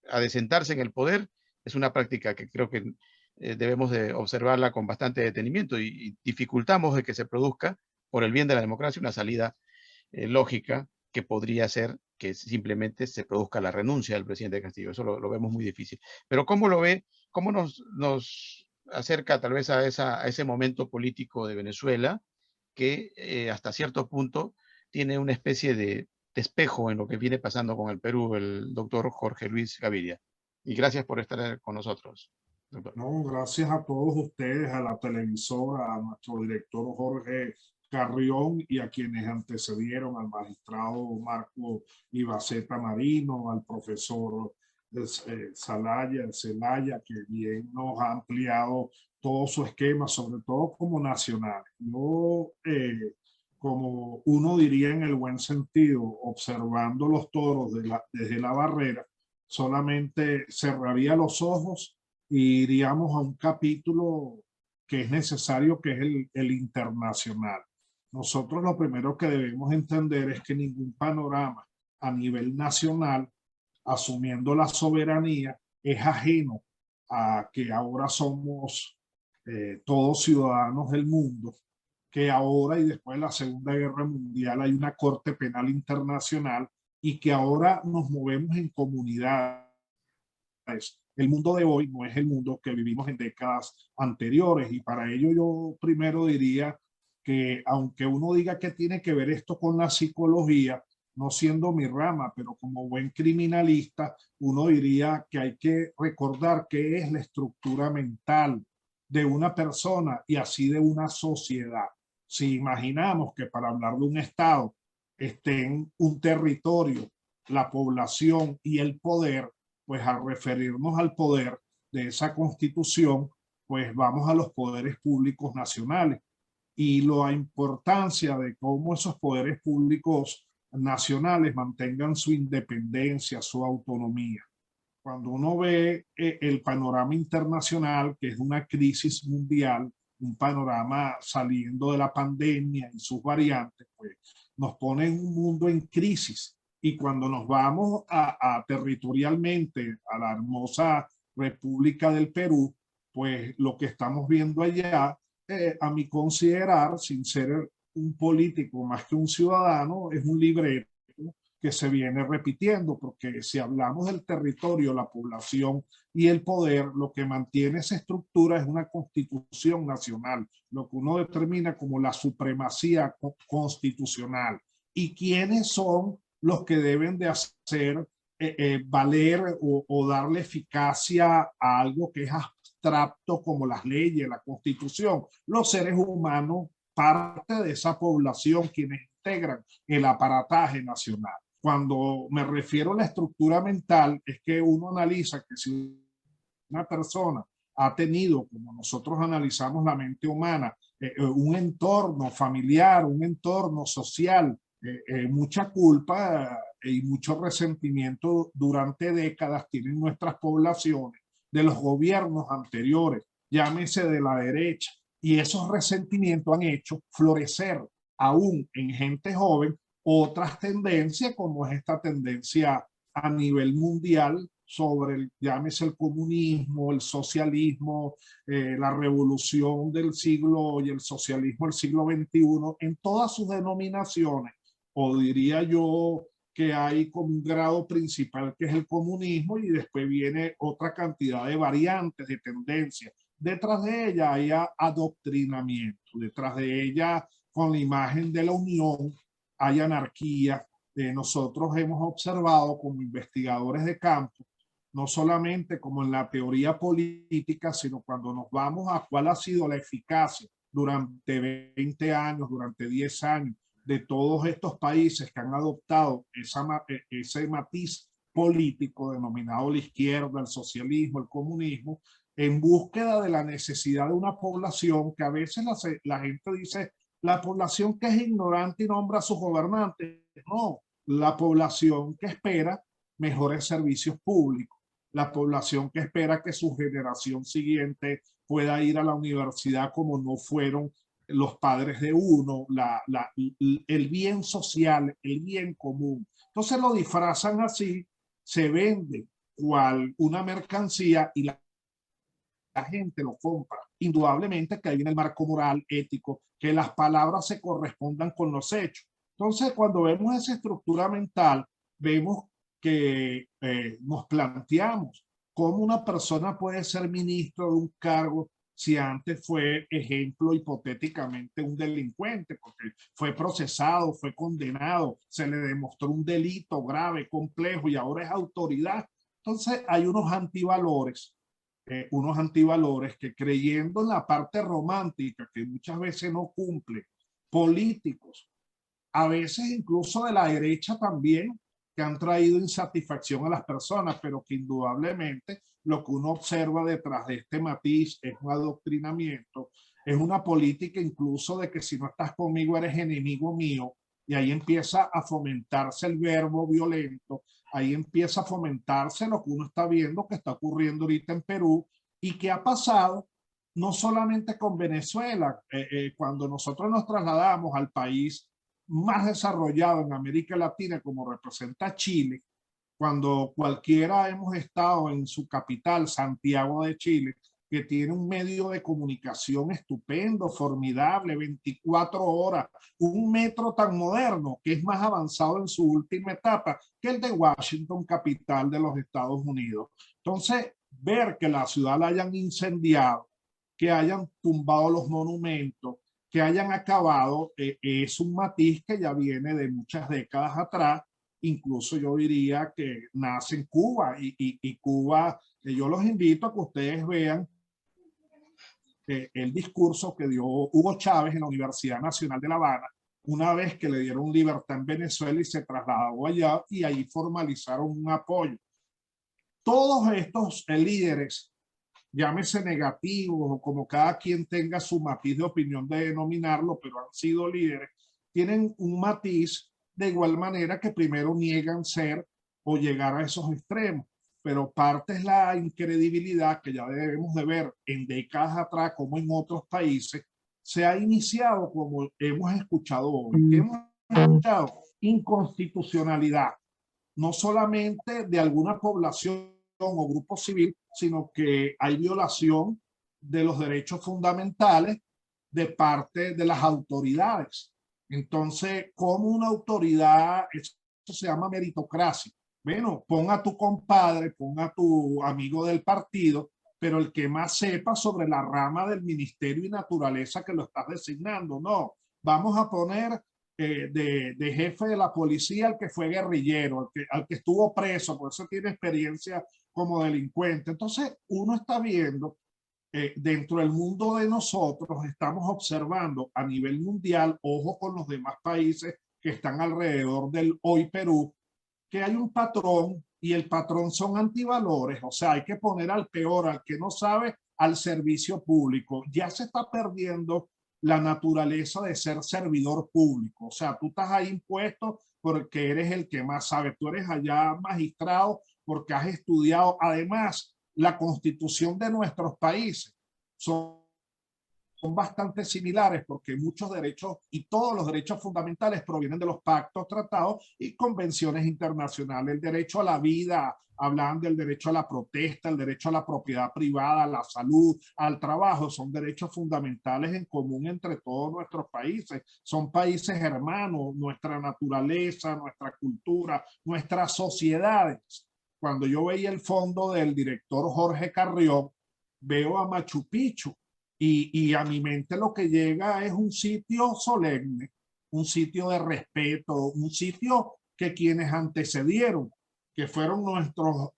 adecentarse en el poder es una práctica que creo que debemos de observarla con bastante detenimiento y dificultamos de que se produzca por el bien de la democracia una salida lógica que podría ser que simplemente se produzca la renuncia del presidente Castillo. Eso lo vemos muy difícil. Pero ¿cómo lo ve? ¿Cómo nos acerca tal vez a ese momento político de Venezuela que hasta cierto punto tiene una especie de espejo en lo que viene pasando con el Perú, el doctor Jorge Luis Gaviria? Y gracias por estar con nosotros, doctor. No, gracias a todos ustedes, a la televisora, a nuestro director Jorge Carrión y a quienes antecedieron, al magistrado Marco Ibaceta Marino, al profesor Zelaya, que bien nos ha ampliado todo su esquema, sobre todo como nacional. Yo, como uno diría en el buen sentido, observando los toros desde la barrera, solamente cerraría los ojos y iríamos a un capítulo que es necesario, que es el internacional. Nosotros lo primero que debemos entender es que ningún panorama a nivel nacional, asumiendo la soberanía, es ajeno a que ahora somos todos ciudadanos del mundo, que ahora y después de la Segunda Guerra Mundial hay una Corte Penal Internacional y que ahora nos movemos en comunidades. El mundo de hoy no es el mundo que vivimos en décadas anteriores, y para ello yo primero diría que, aunque uno diga que tiene que ver esto con la psicología, no siendo mi rama, pero como buen criminalista, uno diría que hay que recordar qué es la estructura mental de una persona y así de una sociedad. Si imaginamos que para hablar de un estado estén un territorio, la población y el poder, pues al referirnos al poder de esa constitución, pues vamos a los poderes públicos nacionales y la importancia de cómo esos poderes públicos nacionales mantengan su independencia, su autonomía. Cuando uno ve el panorama internacional, que es una crisis mundial, un panorama saliendo de la pandemia y sus variantes, pues nos pone en un mundo en crisis. Y cuando nos vamos territorialmente a la hermosa República del Perú, pues lo que estamos viendo allá, a mi considerar, sin ser un político más que un ciudadano, es un libreto que se viene repitiendo, porque si hablamos del territorio, la población y el poder, lo que mantiene esa estructura es una constitución nacional, lo que uno determina como la supremacía constitucional. ¿Y quiénes son los que deben de hacer valer o darle eficacia a algo que es abstracto como las leyes, la constitución? Los seres humanos, parte de esa población, quienes integran el aparataje nacional. Cuando me refiero a la estructura mental, es que uno analiza que si una persona ha tenido, como nosotros analizamos la mente humana, un entorno familiar, un entorno social, mucha culpa y mucho resentimiento durante décadas tienen nuestras poblaciones de los gobiernos anteriores, llámese de la derecha, y esos resentimientos han hecho florecer aún en gente joven otras tendencias, como es esta tendencia a nivel mundial sobre, llámese el comunismo, el socialismo, la revolución del siglo y el socialismo del siglo XXI, en todas sus denominaciones, o diría yo que hay como un grado principal que es el comunismo y después viene otra cantidad de variantes, de tendencias. Detrás de ella hay adoctrinamiento, detrás de ella, con la imagen de la unión, hay anarquía. Nosotros hemos observado como investigadores de campo, no solamente como en la teoría política, sino cuando nos vamos a cuál ha sido la eficacia durante 20 años, durante 10 años, de todos estos países que han adoptado ese matiz político denominado la izquierda, el socialismo, el comunismo, en búsqueda de la necesidad de una población que a veces la gente dice, la población que es ignorante y nombra a sus gobernantes. No, la población que espera mejores servicios públicos, la población que espera que su generación siguiente pueda ir a la universidad como no fueron los padres de uno, el bien social, el bien común. Entonces lo disfrazan así, se vende cual una mercancía y la gente lo compra. Indudablemente que ahí viene el marco moral, ético, que las palabras se correspondan con los hechos. Entonces, cuando vemos esa estructura mental, vemos que nos planteamos cómo una persona puede ser ministro de un cargo si antes fue, ejemplo, hipotéticamente un delincuente, porque fue procesado, fue condenado, se le demostró un delito grave, complejo, y ahora es autoridad. Entonces hay unos antivalores que, creyendo en la parte romántica, que muchas veces no cumple políticos, a veces incluso de la derecha también, que han traído insatisfacción a las personas, pero que indudablemente lo que uno observa detrás de este matiz es un adoctrinamiento, es una política incluso de que si no estás conmigo eres enemigo mío, y ahí empieza a fomentarse el verbo violento, ahí empieza a fomentarse lo que uno está viendo que está ocurriendo ahorita en Perú y que ha pasado no solamente con Venezuela. Cuando nosotros nos trasladamos al país más desarrollado en América Latina, como representa Chile, cuando cualquiera hemos estado en su capital, Santiago de Chile, que tiene un medio de comunicación estupendo, formidable, 24 horas, un metro tan moderno que es más avanzado en su última etapa que el de Washington, capital de los Estados Unidos. Entonces, ver que la ciudad la hayan incendiado, que hayan tumbado los monumentos, que hayan acabado, es un matiz que ya viene de muchas décadas atrás. Incluso yo diría que nace en Cuba y Cuba, yo los invito a que ustedes vean el discurso que dio Hugo Chávez en la Universidad Nacional de La Habana, una vez que le dieron libertad en Venezuela y se trasladó allá y ahí formalizaron un apoyo. Todos estos líderes, llámese negativos o como cada quien tenga su matiz de opinión de denominarlo, pero han sido líderes, tienen un matiz de igual manera que primero niegan ser o llegar a esos extremos, pero parte es la incredibilidad que ya debemos de ver en décadas atrás, como en otros países se ha iniciado, como hemos escuchado hoy, que hemos escuchado inconstitucionalidad, no solamente de alguna población o grupo civil, sino que hay violación de los derechos fundamentales de parte de las autoridades. Entonces, como una autoridad, eso se llama meritocracia. Bueno, pon a tu compadre, pon a tu amigo del partido, pero el que más sepa sobre la rama del ministerio y naturaleza que lo estás designando. No, vamos a poner de jefe de la policía al que fue guerrillero, al que estuvo preso, por eso tiene experiencia como delincuente. Entonces, uno está viendo dentro del mundo de nosotros, estamos observando a nivel mundial, ojo con los demás países que están alrededor del hoy Perú, que hay un patrón y el patrón son antivalores. O sea, hay que poner al peor, al que no sabe, al servicio público. Ya se está perdiendo la naturaleza de ser servidor público. O sea, tú estás ahí impuesto porque eres el que más sabe. Tú eres allá magistrado porque has estudiado. Además, la constitución de nuestros países son bastante similares porque muchos derechos y todos los derechos fundamentales provienen de los pactos, tratados y convenciones internacionales. El derecho a la vida, hablan del derecho a la protesta, el derecho a la propiedad privada, a la salud, al trabajo, son derechos fundamentales en común entre todos nuestros países. Son países hermanos, nuestra naturaleza, nuestra cultura, nuestras sociedades. Cuando yo veía el fondo del director Jorge Carrión, veo a Machu Picchu y a mi mente lo que llega es un sitio solemne, un sitio de respeto, un sitio que quienes antecedieron, que fueron nuestros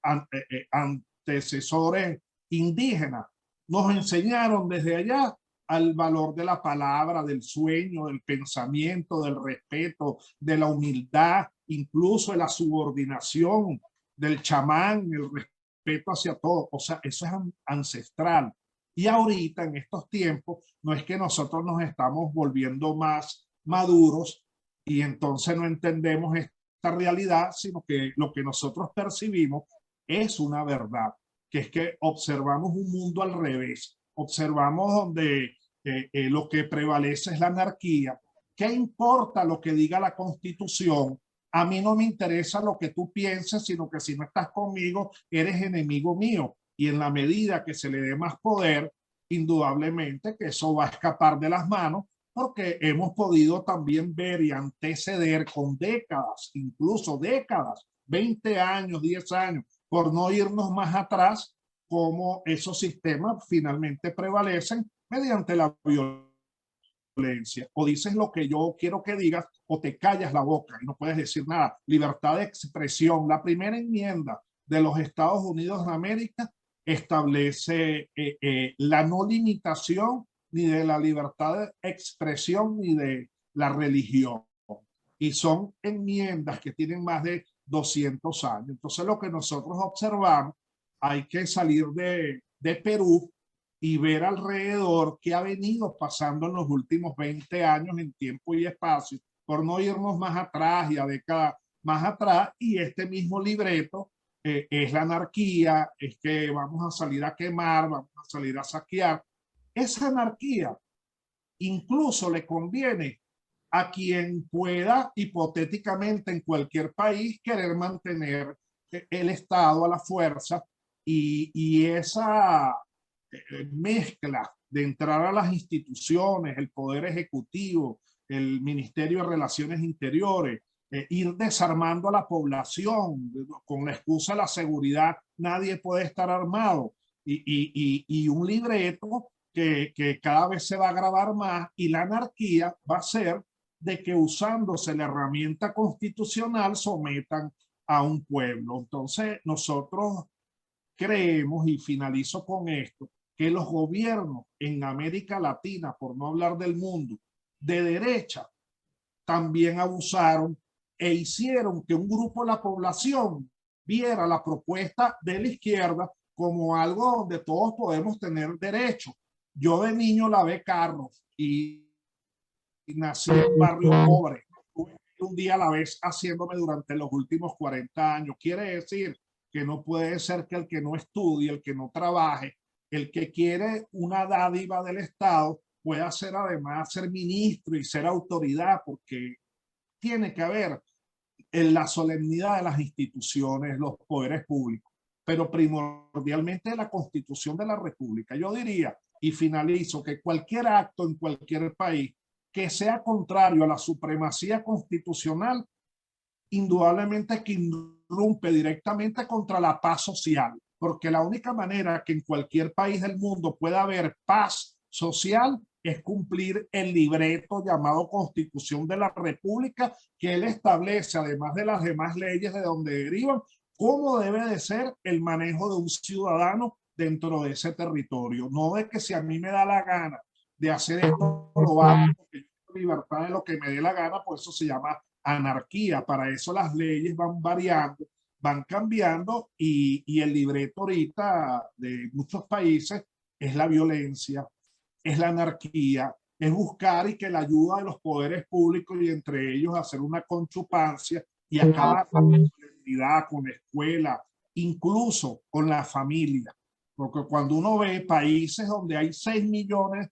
antecesores indígenas, nos enseñaron desde allá al valor de la palabra, del sueño, del pensamiento, del respeto, de la humildad, incluso de la subordinación, del chamán, el respeto hacia todo. O sea, eso es ancestral. Y ahorita, en estos tiempos, no es que nosotros nos estamos volviendo más maduros y entonces no entendemos esta realidad, sino que lo que nosotros percibimos es una verdad, que es que observamos un mundo al revés, observamos donde lo que prevalece es la anarquía. ¿Qué importa lo que diga la Constitución? A mí no me interesa lo que tú pienses, sino que si no estás conmigo, eres enemigo mío. Y en la medida que se le dé más poder, indudablemente que eso va a escapar de las manos, porque hemos podido también ver y anteceder con décadas, incluso décadas, 20 años, 10 años, por no irnos más atrás, cómo esos sistemas finalmente prevalecen mediante la violencia. O dices lo que yo quiero que digas o te callas la boca y no puedes decir nada. Libertad de expresión. La primera enmienda de los Estados Unidos de América establece la no limitación ni de la libertad de expresión ni de la religión. Y son enmiendas que tienen más de 200 años. Entonces lo que nosotros observamos, hay que salir de Perú y ver alrededor qué ha venido pasando en los últimos 20 años en tiempo y espacio, por no irnos más atrás y a décadas más atrás. Y este mismo libreto es la anarquía, es que vamos a salir a quemar, vamos a salir a saquear. Esa anarquía incluso le conviene a quien pueda hipotéticamente en cualquier país querer mantener el Estado a la fuerza, y esa mezcla de entrar a las instituciones, el Poder Ejecutivo, el Ministerio de Relaciones Interiores, ir desarmando a la población con la excusa de la seguridad. Nadie puede estar armado, y un libreto que cada vez se va a agravar más, y la anarquía va a ser de que usándose la herramienta constitucional sometan a un pueblo. Entonces nosotros creemos, y finalizo con esto, que los gobiernos en América Latina, por no hablar del mundo, de derecha, también abusaron e hicieron que un grupo de la población viera la propuesta de la izquierda como algo donde todos podemos tener derecho. Yo de niño lavé carros y nací en un barrio pobre. Un día a la vez haciéndome durante los últimos 40 años. Quiere decir que no puede ser que el que no estudie, el que no trabaje, el que quiere una dádiva del Estado, pueda ser además ser ministro y ser autoridad, porque tiene que haber en la solemnidad de las instituciones, los poderes públicos, pero primordialmente la Constitución de la República. Yo diría, y finalizo, que cualquier acto en cualquier país que sea contrario a la supremacía constitucional, indudablemente que irrumpe directamente contra la paz social, porque la única manera que en cualquier país del mundo pueda haber paz social es cumplir el libreto llamado Constitución de la República, que él establece, además de las demás leyes de donde derivan, cómo debe de ser el manejo de un ciudadano dentro de ese territorio. No de que si a mí me da la gana de hacer esto, lo hago, porque yo tengo libertad de lo que me dé la gana, por eso se llama anarquía. Para eso las leyes van variando, van cambiando, y el libreto ahorita de muchos países es la violencia, es la anarquía, es buscar y que la ayuda de los poderes públicos, y entre ellos hacer una conchupancia y acabar con la solidaridad, con la escuela, incluso con la familia. Porque cuando uno ve países donde hay 6 millones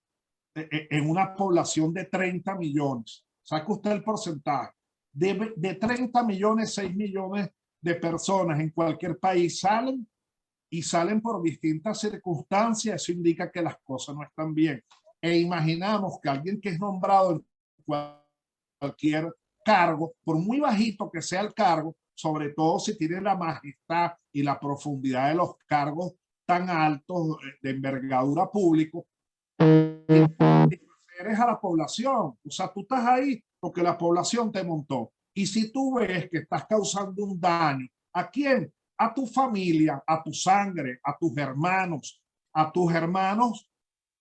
en una población de 30 millones, saca usted el porcentaje, de 30 millones, 6 millones de personas en cualquier país salen, y salen por distintas circunstancias. Eso indica que las cosas no están bien. E imaginamos que alguien que es nombrado en cualquier cargo, por muy bajito que sea el cargo, sobre todo si tiene la majestad y la profundidad de los cargos tan altos de envergadura público, eres a la población. O sea, tú estás ahí porque la población te montó. Y si tú ves que estás causando un daño, ¿a quién? A tu familia, a tu sangre, a tus hermanos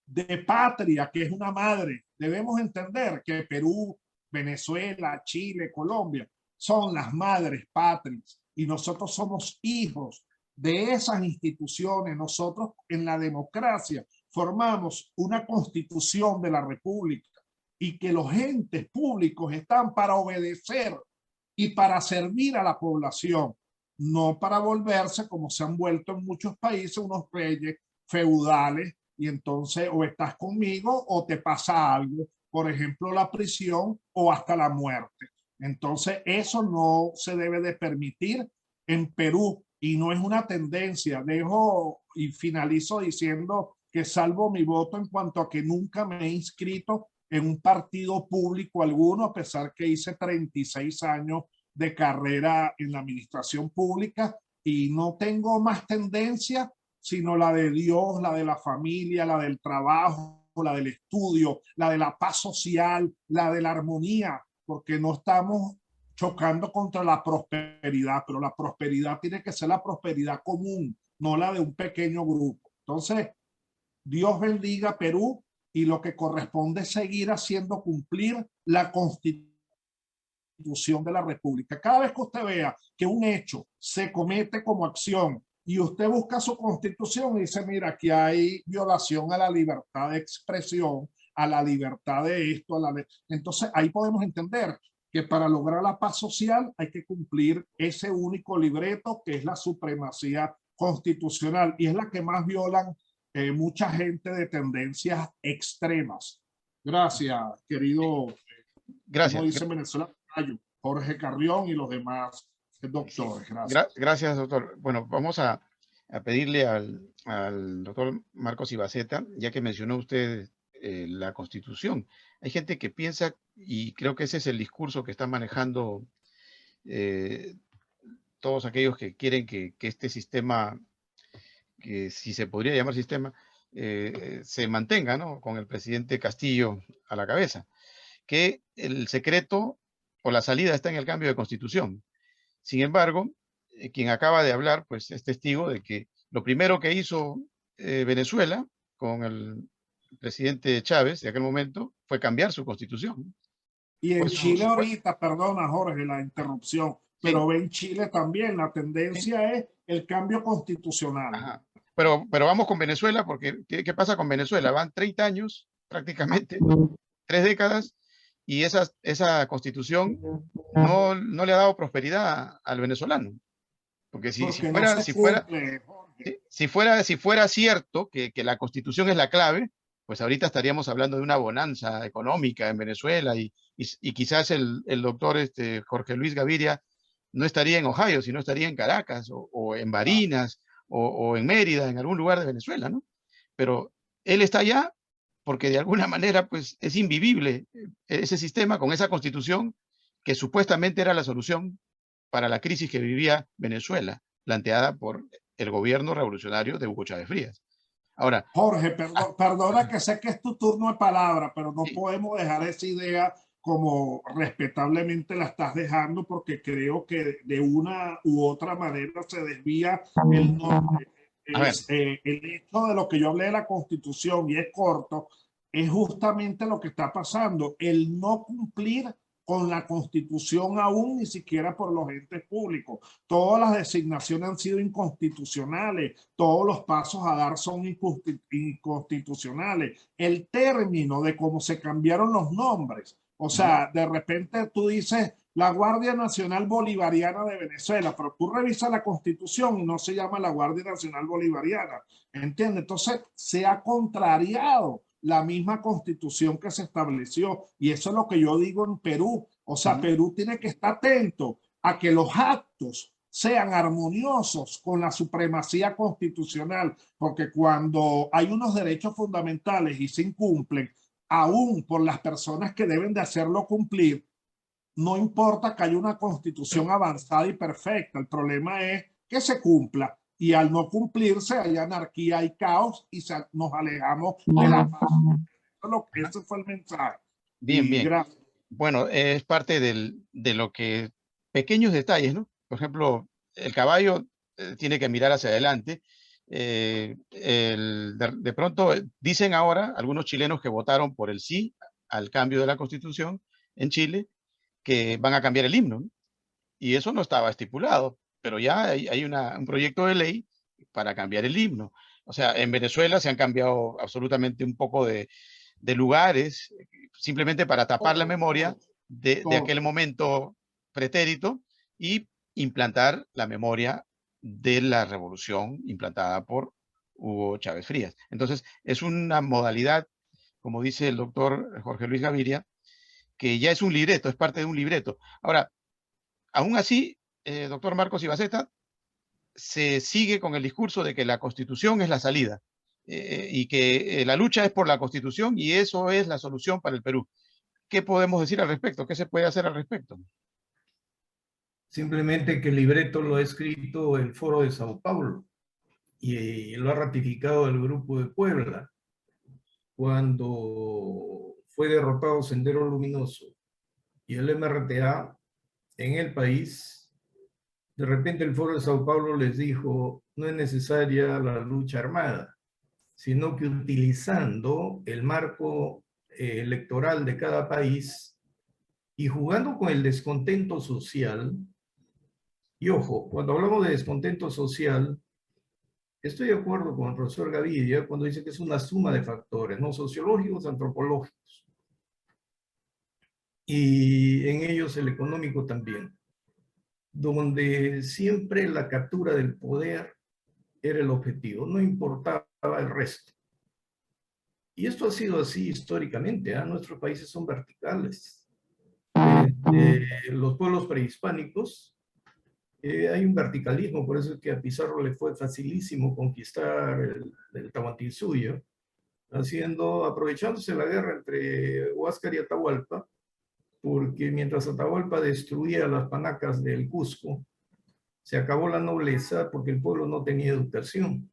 de patria, que es una madre. Debemos entender que Perú, Venezuela, Chile, Colombia son las madres patrias, y nosotros somos hijos de esas instituciones. Nosotros en la democracia formamos una constitución de la República, y que los entes públicos están para obedecer y para servir a la población, no para volverse, como se han vuelto en muchos países, unos reyes feudales, y entonces o estás conmigo o te pasa algo, por ejemplo la prisión o hasta la muerte. Entonces eso no se debe de permitir en Perú, y no es una tendencia. Dejo y finalizo diciendo que salvo mi voto en cuanto a que nunca me he inscrito en un partido público alguno, a pesar que hice 36 años de carrera en la administración pública, y no tengo más tendencia sino la de Dios, la de la familia, la del trabajo, la del estudio, la de la paz social, la de la armonía, porque no estamos chocando contra la prosperidad, pero la prosperidad tiene que ser la prosperidad común, no la de un pequeño grupo. Entonces, Dios bendiga Perú, y lo que corresponde es seguir haciendo cumplir la Constitución de la República. Cada vez que usted vea que un hecho se comete como acción y usted busca su Constitución y dice, mira, aquí hay violación a la libertad de expresión, a la libertad de esto, entonces ahí podemos entender que para lograr la paz social hay que cumplir ese único libreto que es la supremacía constitucional, y es la que más violan mucha gente de tendencias extremas. Gracias, querido. Gracias. Como dice Venezuela, Jorge Carrión y los demás doctores. Gracias. Gracias, doctor. Bueno, vamos a pedirle al doctor Marcos Ibaceta, ya que mencionó usted la Constitución. Hay gente que piensa, y creo que ese es el discurso que están manejando todos aquellos que quieren que este sistema, que si se podría llamar sistema, se mantenga, ¿no?, con el presidente Castillo a la cabeza, que el secreto o la salida está en el cambio de Constitución. Sin embargo, quien acaba de hablar, pues es testigo de que lo primero que hizo Venezuela con el presidente Chávez de aquel momento fue cambiar su Constitución. Y en Chile ahorita, perdona Jorge la interrupción, pero en Chile también la tendencia es el cambio constitucional. Ajá. Pero vamos con Venezuela, porque ¿qué pasa con Venezuela? Van 30 años, prácticamente, 3 décadas, y esa constitución no le ha dado prosperidad al venezolano. Porque si fuera cierto que la constitución es la clave, pues ahorita estaríamos hablando de una bonanza económica en Venezuela, y quizás el doctor Jorge Luis Gaviria no estaría en Ohio, sino estaría en Caracas o en Barinas o en Mérida, en algún lugar de Venezuela, ¿no? Pero él está allá porque de alguna manera pues es invivible ese sistema con esa constitución que supuestamente era la solución para la crisis que vivía Venezuela, planteada por el gobierno revolucionario de Hugo Chávez Frías. Ahora, Jorge, perdona que sé que es tu turno de palabra, pero no podemos dejar esa idea como respetablemente la estás dejando, porque creo que de una u otra manera se desvía el nombre. El hecho de lo que yo hablé de la Constitución, y es corto, es justamente lo que está pasando, el no cumplir con la Constitución aún, ni siquiera por los entes públicos. Todas las designaciones han sido inconstitucionales, todos los pasos a dar son inconstitucionales. El término de cómo se cambiaron los nombres, o sea, de repente tú dices la Guardia Nacional Bolivariana de Venezuela, pero tú revisas la Constitución y no se llama la Guardia Nacional Bolivariana, ¿entiendes? Entonces se ha contrariado la misma Constitución que se estableció, y eso es lo que yo digo en Perú. O sea, Perú tiene que estar atento a que los actos sean armoniosos con la supremacía constitucional, porque cuando hay unos derechos fundamentales y se incumplen, aún por las personas que deben de hacerlo cumplir, no importa que haya una constitución avanzada y perfecta, el problema es que se cumpla, y al no cumplirse hay anarquía y caos y nos alejamos de la paz. Ese fue el mensaje. Bien, bien. Gracias. Bueno, es parte de lo que, pequeños detalles, ¿no? Por ejemplo, el caballo tiene que mirar hacia adelante. De pronto dicen ahora algunos chilenos que votaron por el sí al cambio de la Constitución en Chile, que van a cambiar el himno, ¿no? Y eso no estaba estipulado, pero ya hay un proyecto de ley para cambiar el himno. O sea, en Venezuela se han cambiado absolutamente un poco de lugares, simplemente para tapar la memoria de aquel momento pretérito y implantar la memoria de la revolución implantada por Hugo Chávez Frías. Entonces, es una modalidad, como dice el doctor Jorge Luis Gaviria, que ya es un libreto, es parte de un libreto. Ahora, aún así, doctor Marcos Ibaceta, se sigue con el discurso de que la Constitución es la salida y que la lucha es por la Constitución y eso es la solución para el Perú. ¿Qué podemos decir al respecto? ¿Qué se puede hacer al respecto? Simplemente que el libreto lo ha escrito el Foro de Sao Paulo y lo ha ratificado el Grupo de Puebla cuando fue derrotado Sendero Luminoso y el MRTA en el país. De repente el Foro de Sao Paulo les dijo, no es necesaria la lucha armada, sino que utilizando el marco electoral de cada país y jugando con el descontento social. Y ojo, cuando hablamos de descontento social, estoy de acuerdo con el profesor Gavidia cuando dice que es una suma de factores, ¿no? Sociológicos, antropológicos. Y en ellos el económico también, donde siempre la captura del poder era el objetivo, no importaba el resto. Y esto ha sido así históricamente, ¿eh? Nuestros países son verticales. Los pueblos prehispánicos, hay un verticalismo, por eso es que a Pizarro le fue facilísimo conquistar el Tahuantinsuyo, aprovechándose la guerra entre Huáscar y Atahualpa, porque mientras Atahualpa destruía las panacas del Cusco, se acabó la nobleza porque el pueblo no tenía educación.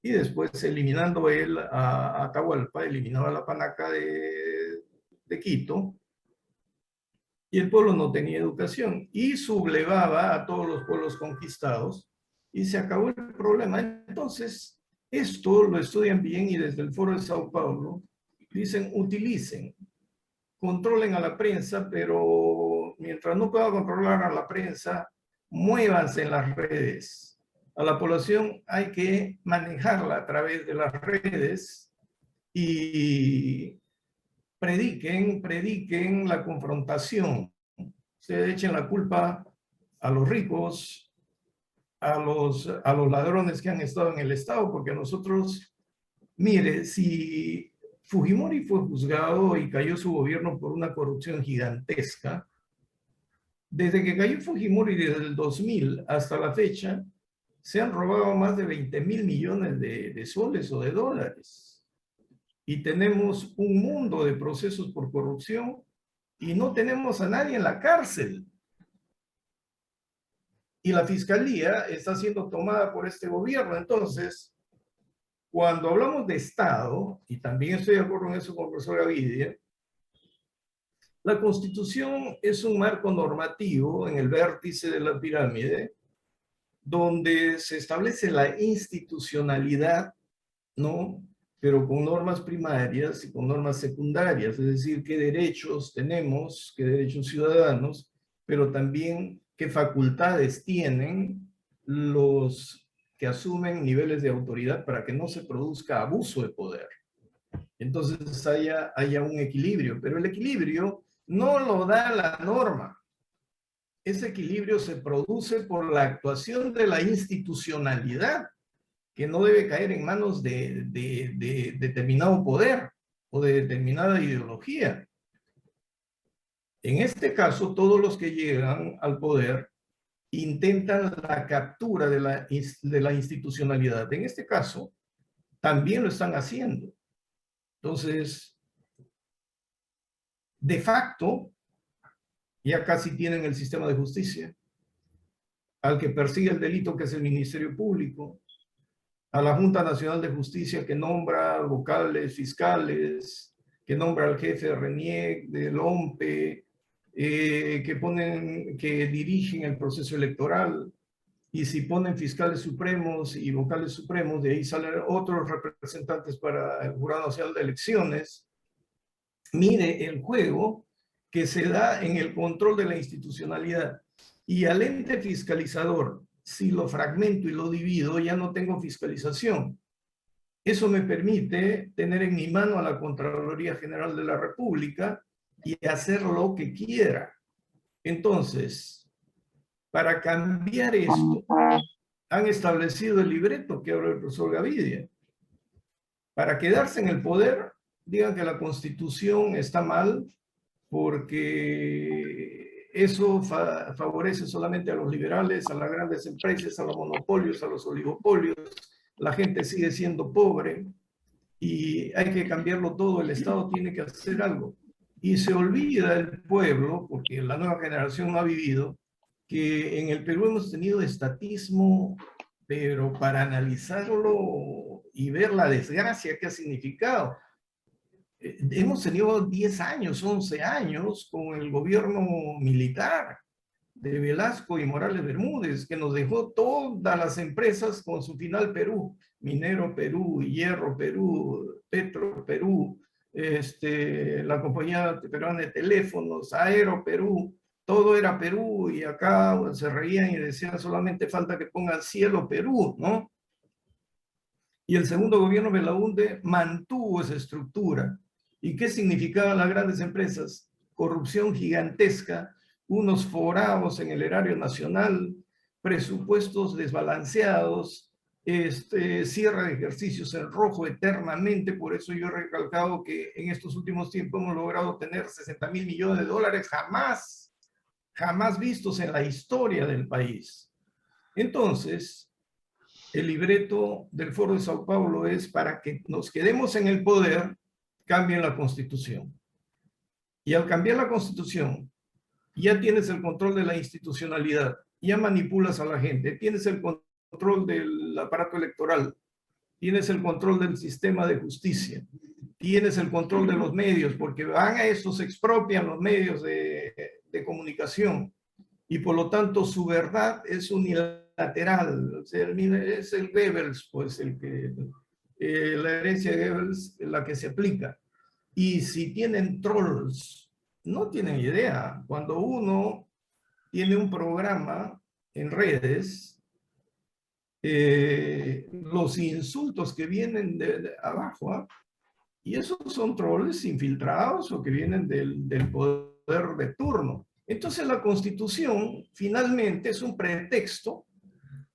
Y después, eliminando él a Atahualpa, eliminaba la panaca de Quito, y el pueblo no tenía educación, y sublevaba a todos los pueblos conquistados, y se acabó el problema. Entonces, esto lo estudian bien, y desde el Foro de Sao Paulo dicen, utilicen, controlen a la prensa, pero mientras no puedan controlar a la prensa, muévanse en las redes. A la población hay que manejarla a través de las redes y prediquen la confrontación. Se echen la culpa a los ricos, a los ladrones que han estado en el Estado, porque nosotros, mire, si Fujimori fue juzgado y cayó su gobierno por una corrupción gigantesca, desde que cayó Fujimori desde el 2000 hasta la fecha, se han robado más de 20.000 millones de soles o de dólares. Y tenemos un mundo de procesos por corrupción y no tenemos a nadie en la cárcel. Y la fiscalía está siendo tomada por este gobierno. Entonces, cuando hablamos de Estado, y también estoy de acuerdo en eso con el profesor Gavidia, la Constitución es un marco normativo en el vértice de la pirámide, donde se establece la institucionalidad, ¿no? Pero con normas primarias y con normas secundarias, es decir, qué derechos tenemos, qué derechos ciudadanos, pero también qué facultades tienen los que asumen niveles de autoridad para que no se produzca abuso de poder. Entonces haya un equilibrio, pero el equilibrio no lo da la norma. Ese equilibrio se produce por la actuación de la institucionalidad, que no debe caer en manos de determinado poder o de determinada ideología. En este caso, todos los que llegan al poder intentan la captura de la institucionalidad. En este caso, también lo están haciendo. Entonces, de facto, ya casi tienen el sistema de justicia, al que persigue el delito, que es el Ministerio Público, a la Junta Nacional de Justicia, que nombra vocales fiscales, que nombra al jefe de RENIEC, del OMPE, que dirigen el proceso electoral, y si ponen fiscales supremos y vocales supremos, de ahí salen otros representantes para el Jurado Nacional de Elecciones. Mire el juego que se da en el control de la institucionalidad. Y al ente fiscalizador, si lo fragmento y lo divido, ya no tengo fiscalización. Eso me permite tener en mi mano a la Contraloría General de la República y hacer lo que quiera. Entonces, para cambiar esto, han establecido el libreto que habla el profesor Gavidia. Para quedarse en el poder, digan que la Constitución está mal, porque eso favorece solamente a los liberales, a las grandes empresas, a los monopolios, a los oligopolios. La gente sigue siendo pobre y hay que cambiarlo todo. El Estado tiene que hacer algo. Y se olvida el pueblo, porque la nueva generación no ha vivido, que en el Perú hemos tenido estatismo, pero para analizarlo y ver la desgracia que ha significado. Hemos tenido 10 años, 11 años con el gobierno militar, de Velasco y Morales Bermúdez, que nos dejó todas las empresas con su final Perú, Minero Perú, Hierro Perú, Petro Perú, la compañía peruana de teléfonos, Aero Perú, todo era Perú, y acá se reían y decían solamente falta que pongan Cielo Perú, ¿no? Y el segundo gobierno Belaúnde mantuvo esa estructura. ¿Y qué significaban las grandes empresas? Corrupción gigantesca, unos forados en el erario nacional, presupuestos desbalanceados, cierre de ejercicios en rojo eternamente. Por eso yo he recalcado que en estos últimos tiempos hemos logrado tener 60.000 millones de dólares jamás vistos en la historia del país. Entonces, el libreto del Foro de Sao Paulo es: para que nos quedemos en el poder, cambien la Constitución. Y al cambiar la Constitución, ya tienes el control de la institucionalidad, ya manipulas a la gente, tienes el control del aparato electoral, tienes el control del sistema de justicia, tienes el control de los medios, porque van a eso, se expropian los medios de comunicación, y por lo tanto su verdad es unilateral. O sea, es el Goebbels, pues, la herencia de Goebbels, la que se aplica. Y si tienen trolls, no tienen idea. Cuando uno tiene un programa en redes, los insultos que vienen de abajo, ¿eh? Y esos son trolls infiltrados o que vienen del poder de turno. Entonces la Constitución finalmente es un pretexto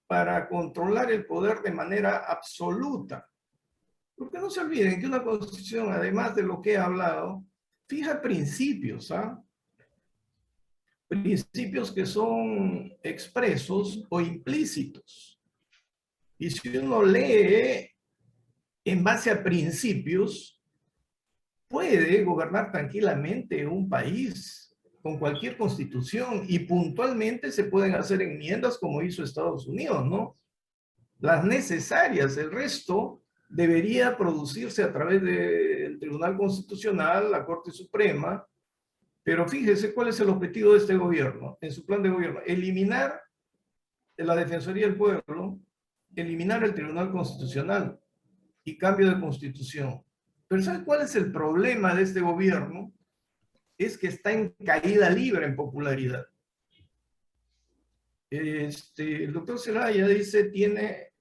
para controlar el poder de manera absoluta. Porque no se olviden que una Constitución, además de lo que he hablado, fija principios, ¿ah? Principios que son expresos o implícitos. Y si uno lee en base a principios, puede gobernar tranquilamente un país con cualquier constitución, y puntualmente se pueden hacer enmiendas como hizo Estados Unidos, ¿no? Las necesarias. El resto debería producirse a través del Tribunal Constitucional, la Corte Suprema. Pero fíjese cuál es el objetivo de este gobierno, en su plan de gobierno: eliminar la Defensoría del Pueblo, eliminar el Tribunal Constitucional y cambio de constitución. Pero ¿sabe cuál es el problema de este gobierno? Es que está en caída libre en popularidad. El doctor Zelaya dice tiene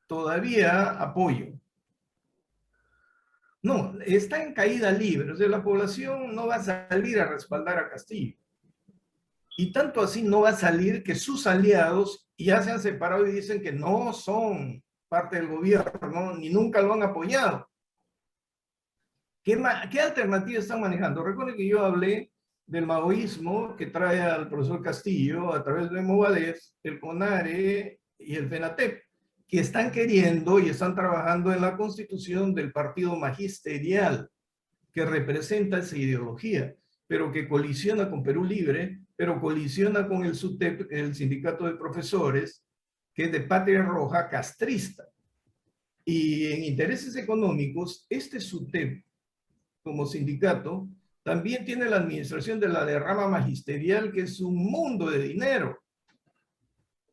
todavía apoyo. No, está en caída libre. O sea, la población no va a salir a respaldar a Castillo. Y tanto así no va a salir que sus aliados ya se han separado y dicen que no son parte del gobierno, ni nunca lo han apoyado. ¿Qué alternativas están manejando? Recuerden que yo hablé del maoísmo que trae al profesor Castillo a través de Movadef, el CONARE y el FENATEP, que están queriendo y están trabajando en la constitución del partido magisterial, que representa esa ideología, pero que colisiona con Perú Libre, pero colisiona con el SUTEP, el sindicato de profesores, que es de Patria Roja, castrista. Y en intereses económicos, este SUTEP, como sindicato, también tiene la administración de la derrama magisterial, que es un mundo de dinero.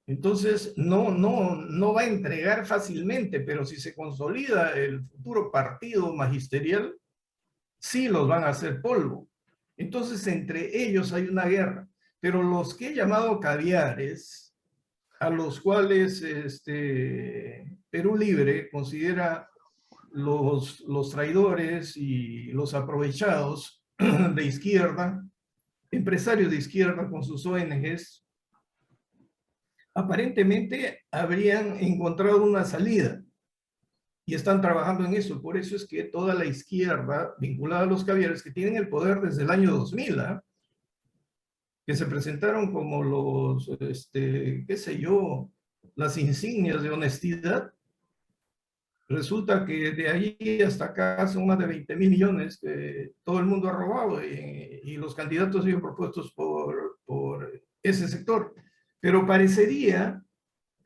Entonces, no va a entregar fácilmente, pero si se consolida el futuro partido magisterial, sí los van a hacer polvo. Entonces, entre ellos hay una guerra. Pero los que he llamado caviares, a los cuales Perú Libre considera los traidores y los aprovechados de izquierda, empresarios de izquierda con sus ONGs, aparentemente habrían encontrado una salida y están trabajando en eso. Por eso es que toda la izquierda vinculada a los caviares, que tienen el poder desde el año 2000, que se presentaron como los, qué sé yo, las insignias de honestidad, resulta que de ahí hasta acá son más de 20.000 millones que todo el mundo ha robado, y los candidatos han sido propuestos por ese sector. Pero parecería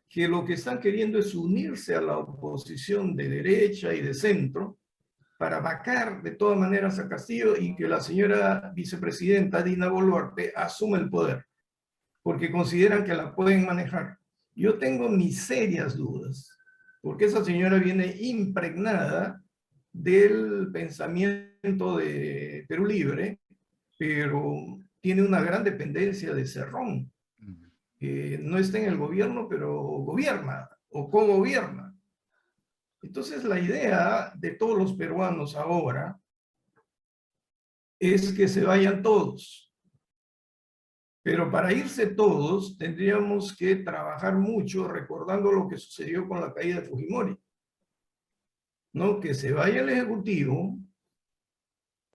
que lo que están queriendo es unirse a la oposición de derecha y de centro para vacar de todas maneras a Castillo y que la señora vicepresidenta Dina Boluarte asuma el poder. porque consideran que la pueden manejar. Yo tengo mis serias dudas, porque esa señora viene impregnada del pensamiento de Perú Libre, pero tiene una gran dependencia de Cerrón. No está en el gobierno, pero gobierna o cogobierna. Entonces la idea de todos los peruanos ahora es que se vayan todos. Pero para irse todos tendríamos que trabajar mucho recordando lo que sucedió con la caída de Fujimori. ¿No? Que se vaya el Ejecutivo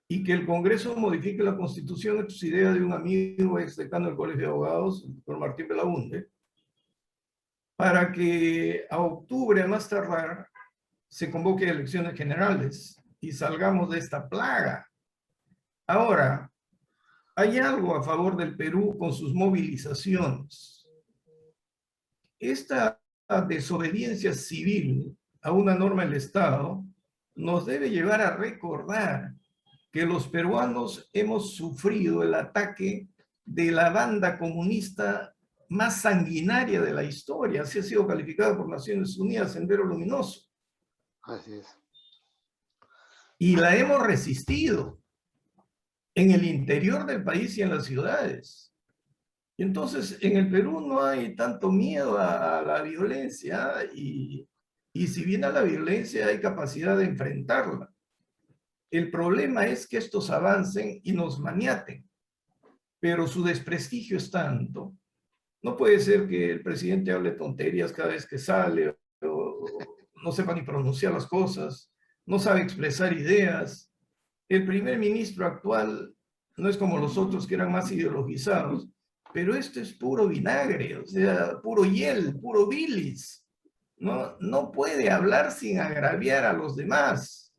y que el Congreso modifique la Constitución. Esto es idea de un amigo ex decano del Colegio de Abogados, el doctor Martín Belaunde, para que a octubre, a más tardar, se convoque elecciones generales y salgamos de esta plaga. Ahora, hay algo a favor del Perú con sus movilizaciones. Esta desobediencia civil a una norma del Estado nos debe llevar a recordar que los peruanos hemos sufrido el ataque de la banda comunista más sanguinaria de la historia. Así ha sido calificada por Naciones Unidas, Sendero Luminoso. Así es. Y la hemos resistido en el interior del país y en las ciudades. Y entonces en el Perú no hay tanto miedo a la violencia y si viene a la violencia hay capacidad de enfrentarla. El problema es que estos avancen y nos maniaten, pero su desprestigio es tanto. No puede ser que el presidente hable tonterías cada vez que sale, o no sepa ni pronunciar las cosas, no sabe expresar ideas. El primer ministro actual no es como los otros que eran más ideologizados, pero esto es puro vinagre, o sea, puro hiel, puro bilis. No puede hablar sin agraviar a los demás.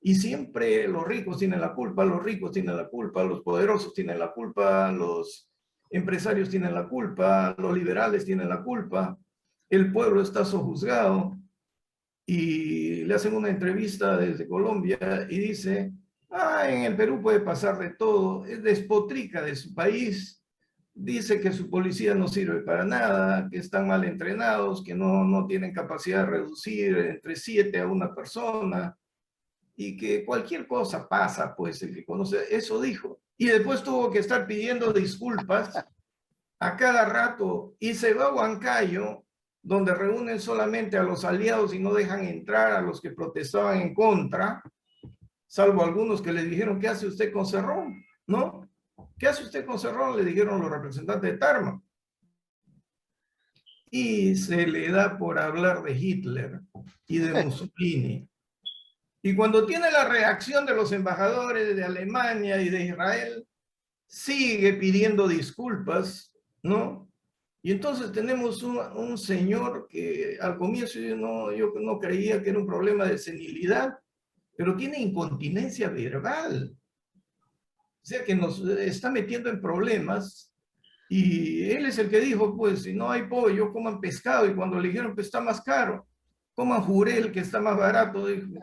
Y siempre los ricos tienen la culpa, los ricos tienen la culpa, los poderosos tienen la culpa, los empresarios tienen la culpa, los liberales tienen la culpa, el pueblo está sojuzgado. Y le hacen una entrevista desde Colombia y dice, en el Perú puede pasar de todo, es despotrica de su país, dice que su policía no sirve para nada, que están mal entrenados, que no tienen capacidad de reducir entre 7 a 1 persona, y que cualquier cosa pasa, pues el que conoce, eso dijo. Y después tuvo que estar pidiendo disculpas a cada rato, y se va a Huancayo, donde reúnen solamente a los aliados y no dejan entrar a los que protestaban en contra, salvo algunos que le dijeron, ¿qué hace usted con Cerrón? ¿No? ¿Qué hace usted con Cerrón? Le dijeron los representantes de Tarma. Y se le da por hablar de Hitler y de Mussolini. Y cuando tiene la reacción de los embajadores de Alemania y de Israel, sigue pidiendo disculpas, ¿no? Y entonces tenemos un señor que al comienzo yo no creía que era un problema de senilidad, pero tiene incontinencia verbal. O sea que nos está metiendo en problemas. Y él es el que dijo, pues, si no hay pollo, coman pescado. Y cuando le dijeron, pues está más caro, coman jurel, que está más barato, dijo.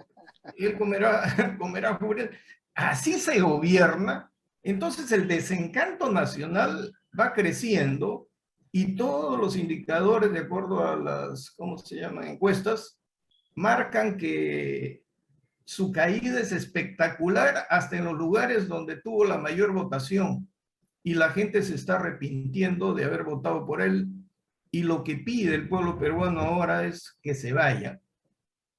Y él comerá jurel. Así se gobierna. Entonces el desencanto nacional va creciendo y todos los indicadores, de acuerdo a las, ¿cómo se llaman?, encuestas, marcan que su caída es espectacular hasta en los lugares donde tuvo la mayor votación. Y la gente se está arrepintiendo de haber votado por él. Y lo que pide el pueblo peruano ahora es que se vaya.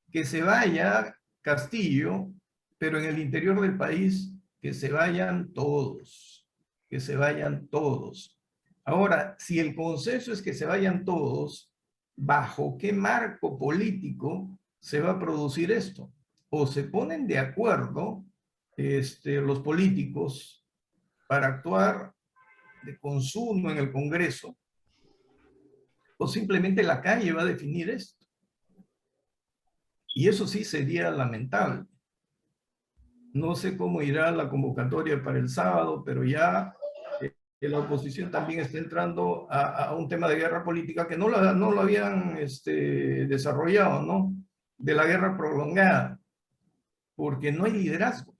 Que se vaya Castillo, pero en el interior del país, que se vayan todos. Que se vayan todos. Ahora, si el consenso es que se vayan todos, ¿bajo qué marco político se va a producir esto? O se ponen de acuerdo los políticos para actuar de consumo en el Congreso, o simplemente la calle va a definir esto. Y eso sí sería lamentable. No sé cómo irá la convocatoria para el sábado, pero ya la oposición también está entrando a un tema de guerra política que no lo habían desarrollado, ¿no? De la guerra prolongada, porque no hay liderazgo.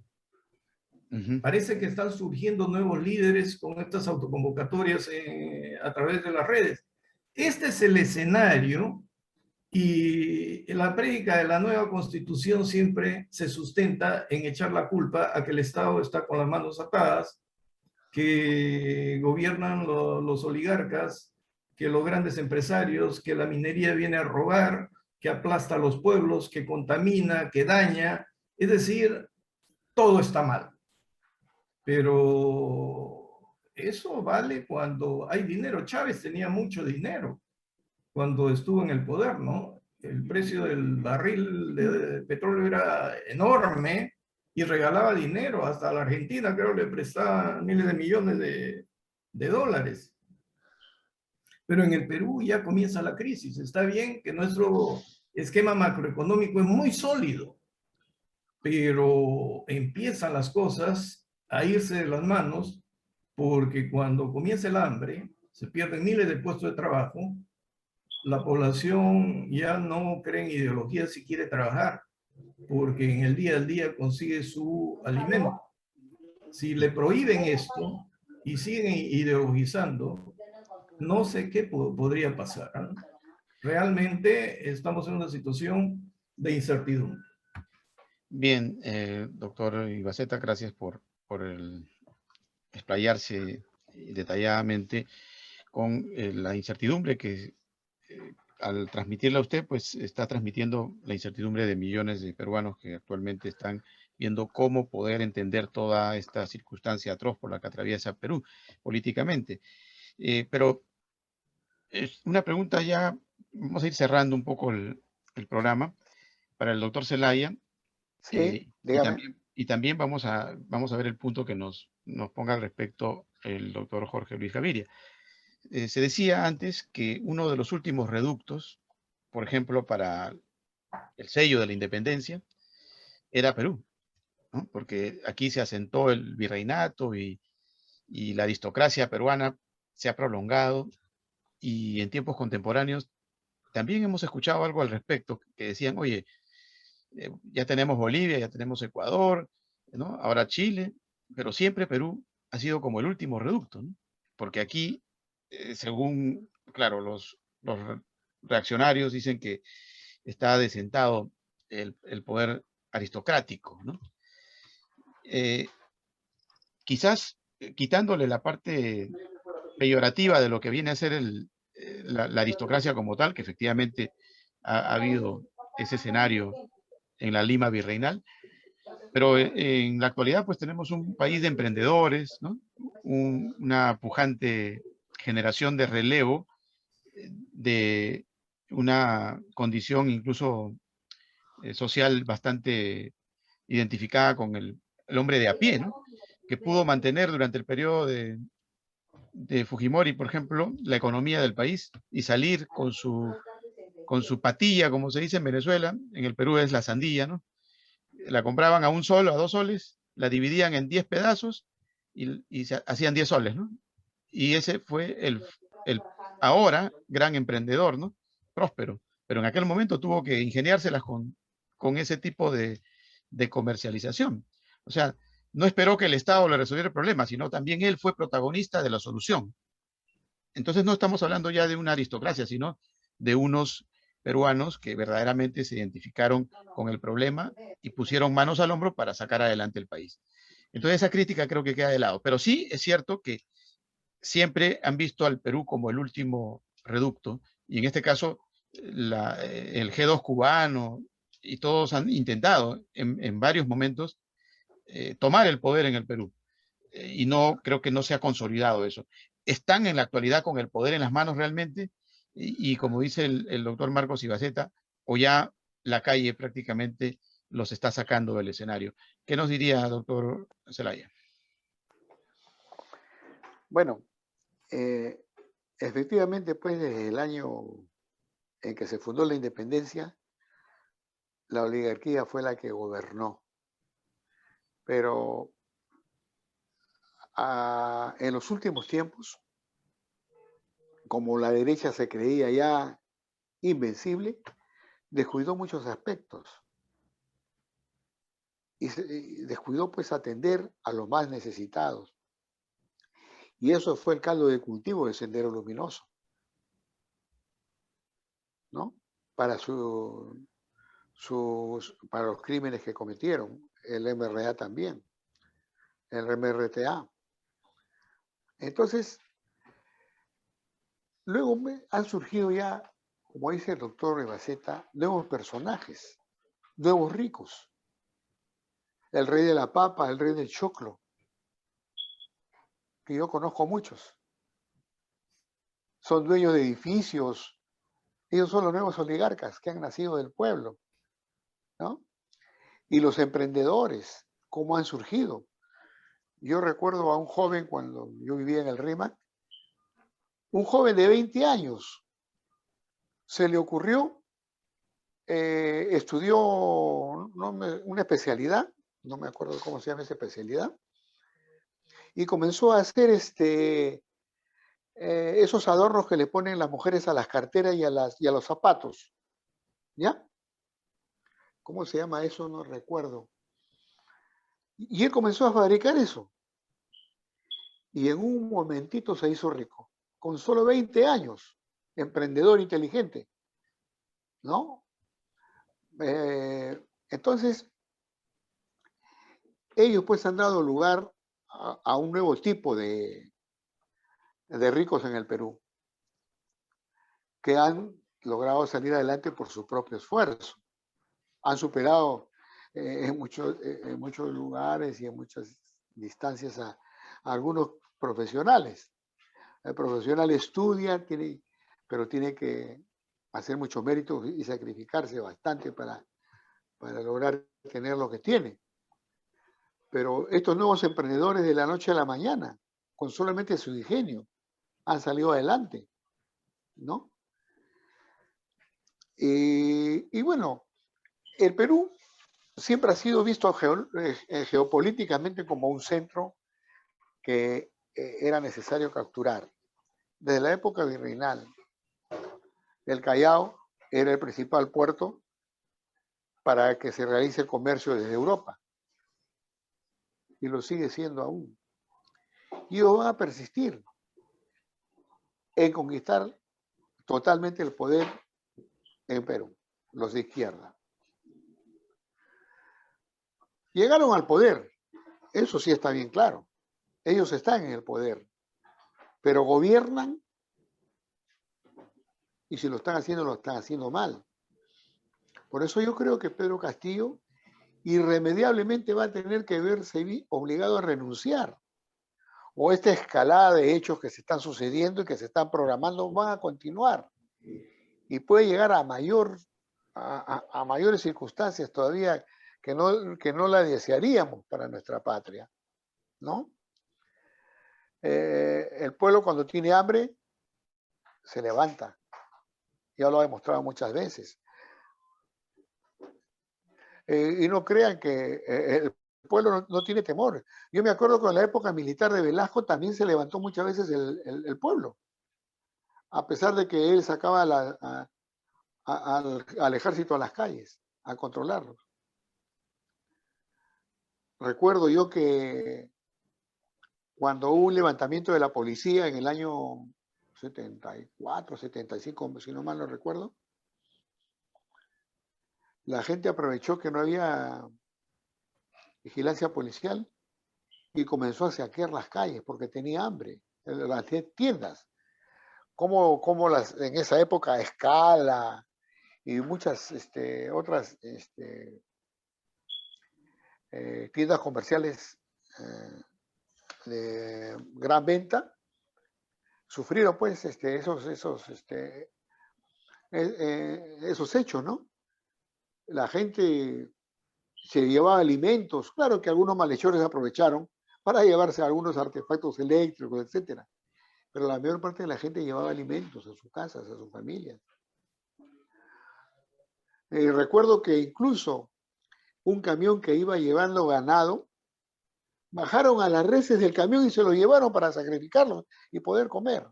Parece que están surgiendo nuevos líderes con estas autoconvocatorias a través de las redes. Este es el escenario, y la prédica de la nueva constitución siempre se sustenta en echar la culpa a que el Estado está con las manos atadas, que gobiernan los oligarcas, que los grandes empresarios, que la minería viene a robar, que aplasta a los pueblos, que contamina, que daña. Es decir, todo está mal. Pero eso vale cuando hay dinero. Chávez tenía mucho dinero cuando estuvo en el poder, ¿no? El precio del barril de petróleo era enorme y regalaba dinero. Hasta a la Argentina, creo, le prestaba miles de millones de dólares. Pero en el Perú ya comienza la crisis. Está bien que nuestro esquema macroeconómico es muy sólido, pero empiezan las cosas a irse de las manos, porque cuando comienza el hambre, se pierden miles de puestos de trabajo, la población ya no cree en ideologías si quiere trabajar, porque en el día al día consigue su alimento. Si le prohíben esto y siguen ideologizando, no sé qué podría pasar, ¿no? Realmente estamos en una situación de incertidumbre. Bien, doctor Ibaceta, gracias por explayarse detalladamente con la incertidumbre que al transmitirla a usted, pues está transmitiendo la incertidumbre de millones de peruanos que actualmente están viendo cómo poder entender toda esta circunstancia atroz por la que atraviesa Perú políticamente. Pero es una pregunta ya, vamos a ir cerrando un poco el programa para el doctor Zelaya. Sí, dígame. Y también vamos a ver el punto que nos ponga al respecto el doctor Jorge Luis Gaviria. Se decía antes que uno de los últimos reductos, por ejemplo, para el sello de la independencia, era Perú, ¿no? Porque aquí se asentó el virreinato y la aristocracia peruana se ha prolongado, y en tiempos contemporáneos también hemos escuchado algo al respecto, que decían, oye, ya tenemos Bolivia, ya tenemos Ecuador, ¿no? Ahora Chile, pero siempre Perú ha sido como el último reducto, ¿no? Porque aquí, según, claro, los reaccionarios dicen que está desentado el poder aristocrático, ¿no? Quizás quitándole la parte peyorativa de lo que viene a ser la aristocracia como tal, que efectivamente ha habido ese escenario en la Lima virreinal, pero en la actualidad pues tenemos un país de emprendedores, ¿no? Una pujante generación de relevo, de una condición incluso social bastante identificada con el hombre de a pie, ¿no? Que pudo mantener durante el periodo de Fujimori, por ejemplo, la economía del país y salir con su patilla, como se dice en Venezuela. En el Perú es la sandía, ¿no? La compraban a 1 sol o a 2 soles, la dividían en 10 pedazos y se hacían 10 soles, ¿no? Y ese fue el ahora gran emprendedor, ¿no? Próspero. Pero en aquel momento tuvo que ingeniárselas con ese tipo de comercialización. O sea, no esperó que el Estado le resolviera el problema, sino también él fue protagonista de la solución. Entonces no estamos hablando ya de una aristocracia, sino de unos peruanos que verdaderamente se identificaron con el problema y pusieron manos al hombro para sacar adelante el país. Entonces esa crítica creo que queda de lado. Pero sí es cierto que siempre han visto al Perú como el último reducto, y en este caso el G2 cubano y todos han intentado en varios momentos tomar el poder en el Perú, y no creo que no se ha consolidado eso. Están en la actualidad con el poder en las manos realmente, y como dice el doctor Marcos Ibaceta, o ya la calle prácticamente los está sacando del escenario. ¿Qué nos diría, doctor Zelaya? Bueno, efectivamente, pues desde el año en que se fundó la independencia, la oligarquía fue la que gobernó. Pero en los últimos tiempos, como la derecha se creía ya invencible, descuidó muchos aspectos. y descuidó pues atender a los más necesitados. Y eso fue el caldo de cultivo del Sendero Luminoso, ¿no? Para, para los crímenes que cometieron, el MRA también, el MRTA. Entonces, luego han surgido ya, como dice el doctor Ribaceta, nuevos personajes, nuevos ricos. El rey de la papa, el rey del choclo, que yo conozco muchos. Son dueños de edificios. Ellos son los nuevos oligarcas que han nacido del pueblo, ¿no? Y los emprendedores, cómo han surgido. Yo recuerdo a un joven cuando yo vivía en el RIMAC, un joven de 20 años, se le ocurrió, estudió una especialidad, no me acuerdo cómo se llama esa especialidad, y comenzó a hacer esos adornos que le ponen las mujeres a las carteras y a los zapatos. ¿Ya? ¿Cómo se llama eso? No recuerdo. Y él comenzó a fabricar eso. Y en un momentito se hizo rico. Con solo 20 años. Emprendedor inteligente. ¿No? Entonces, ellos pues han dado lugar a un nuevo tipo de ricos en el Perú, que han logrado salir adelante por su propio esfuerzo. Han superado en muchos lugares y en muchas distancias a algunos profesionales. El profesional estudia, pero tiene que hacer mucho mérito y sacrificarse bastante para lograr tener lo que tiene. Pero estos nuevos emprendedores de la noche a la mañana, con solamente su ingenio, han salido adelante, ¿no? Y bueno, el Perú siempre ha sido visto geopolíticamente como un centro que era necesario capturar. Desde la época virreinal, el Callao era el principal puerto para que se realice el comercio desde Europa. Y lo sigue siendo aún. Y ellos van a persistir en conquistar totalmente el poder en Perú, los de izquierda. Llegaron al poder, eso sí está bien claro. Ellos están en el poder, pero gobiernan y si lo están haciendo mal. Por eso yo creo que Pedro Castillo irremediablemente va a tener que verse obligado a renunciar. O esta escalada de hechos que se están sucediendo y que se están programando van a continuar. Y puede llegar a mayores circunstancias todavía que no la desearíamos para nuestra patria, ¿no? El pueblo cuando tiene hambre se levanta. Ya lo ha demostrado muchas veces. Y no crean que el pueblo no tiene temor. Yo me acuerdo que en la época militar de Velasco también se levantó muchas veces el pueblo, a pesar de que él sacaba al ejército a las calles, a controlarlos. Recuerdo yo que cuando hubo un levantamiento de la policía en el año 74, 75, si no mal no recuerdo, la gente aprovechó que no había vigilancia policial y comenzó a saquear las calles porque tenía hambre, las tiendas. Como en esa época Escala y muchas otras tiendas comerciales de gran venta sufrieron pues esos hechos, ¿no? La gente se llevaba alimentos, claro que algunos malhechores aprovecharon para llevarse algunos artefactos eléctricos, etcétera, pero la mayor parte de la gente llevaba alimentos a sus casas, a sus familias. Recuerdo que incluso un camión que iba llevando ganado, bajaron a las reses del camión y se lo llevaron para sacrificarlos y poder comer.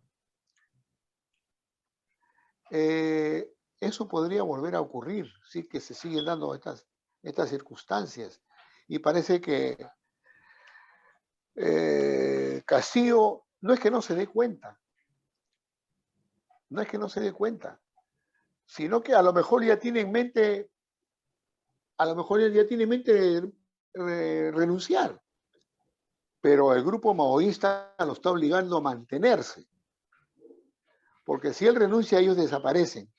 Eso podría volver a ocurrir, sí que se siguen dando estas circunstancias. Y parece que Castillo no es que no se dé cuenta, no es que no se dé cuenta, sino que a lo mejor ya tiene en mente, renunciar, pero el grupo maoísta lo está obligando a mantenerse, porque si él renuncia ellos desaparecen,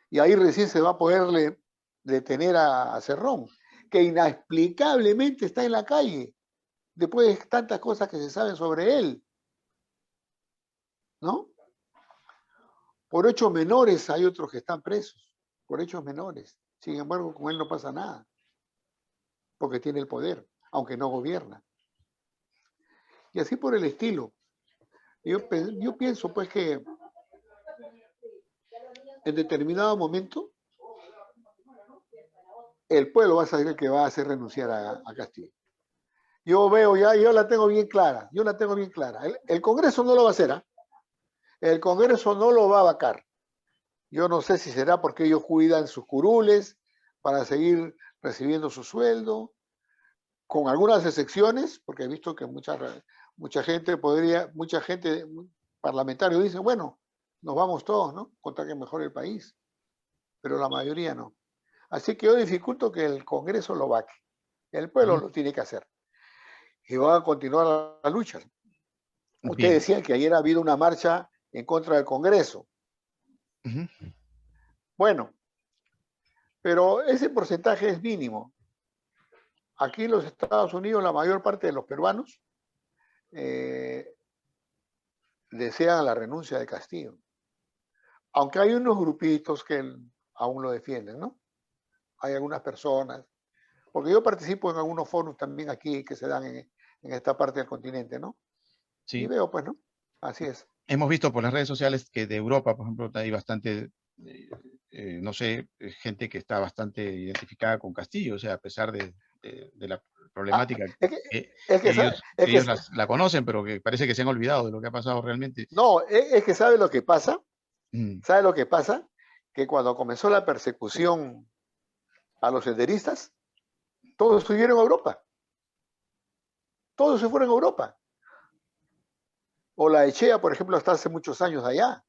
y ahí recién se va a poder detener a Cerrón, que inexplicablemente está en la calle, después de tantas cosas que se saben sobre él, ¿no? Por hechos menores hay otros que están presos, por hechos menores. Sin embargo, con él no pasa nada, porque tiene el poder, aunque no gobierna. Y así por el estilo. Yo pienso pues que en determinado momento el pueblo va a ser el que va a hacer renunciar a Castillo. Yo la tengo bien clara, El Congreso no lo va a hacer, ¿eh? El Congreso no lo va a vacar. Yo no sé si será porque ellos cuidan sus curules para seguir recibiendo su sueldo, con algunas excepciones, porque he visto que mucha gente parlamentario dice, bueno, nos vamos todos, ¿no? Contra que mejore el país. Pero la mayoría no. Así que yo dificulto que el Congreso lo vaque. El pueblo lo tiene que hacer. Y van a continuar la lucha. Ustedes decían que ayer ha habido una marcha en contra del Congreso. Bueno, pero ese porcentaje es mínimo. Aquí en los Estados Unidos la mayor parte de los peruanos desean la renuncia de Castillo. Aunque hay unos grupitos que aún lo defienden, ¿no? Hay algunas personas, porque yo participo en algunos foros también aquí que se dan en esta parte del continente, ¿no? Sí. Y veo, pues, ¿no? Así es. Hemos visto por las redes sociales que de Europa, por ejemplo, hay bastante, no sé, gente que está bastante identificada con Castillo, o sea, a pesar de la problemática ellos la conocen, pero que parece que se han olvidado de lo que ha pasado realmente. No, es que ¿sabe lo que pasa? ¿Sabe lo que pasa? Que cuando comenzó la persecución a los senderistas, todos estuvieron en Europa. Todos se fueron a Europa. Olaechea, por ejemplo, hasta hace muchos años allá.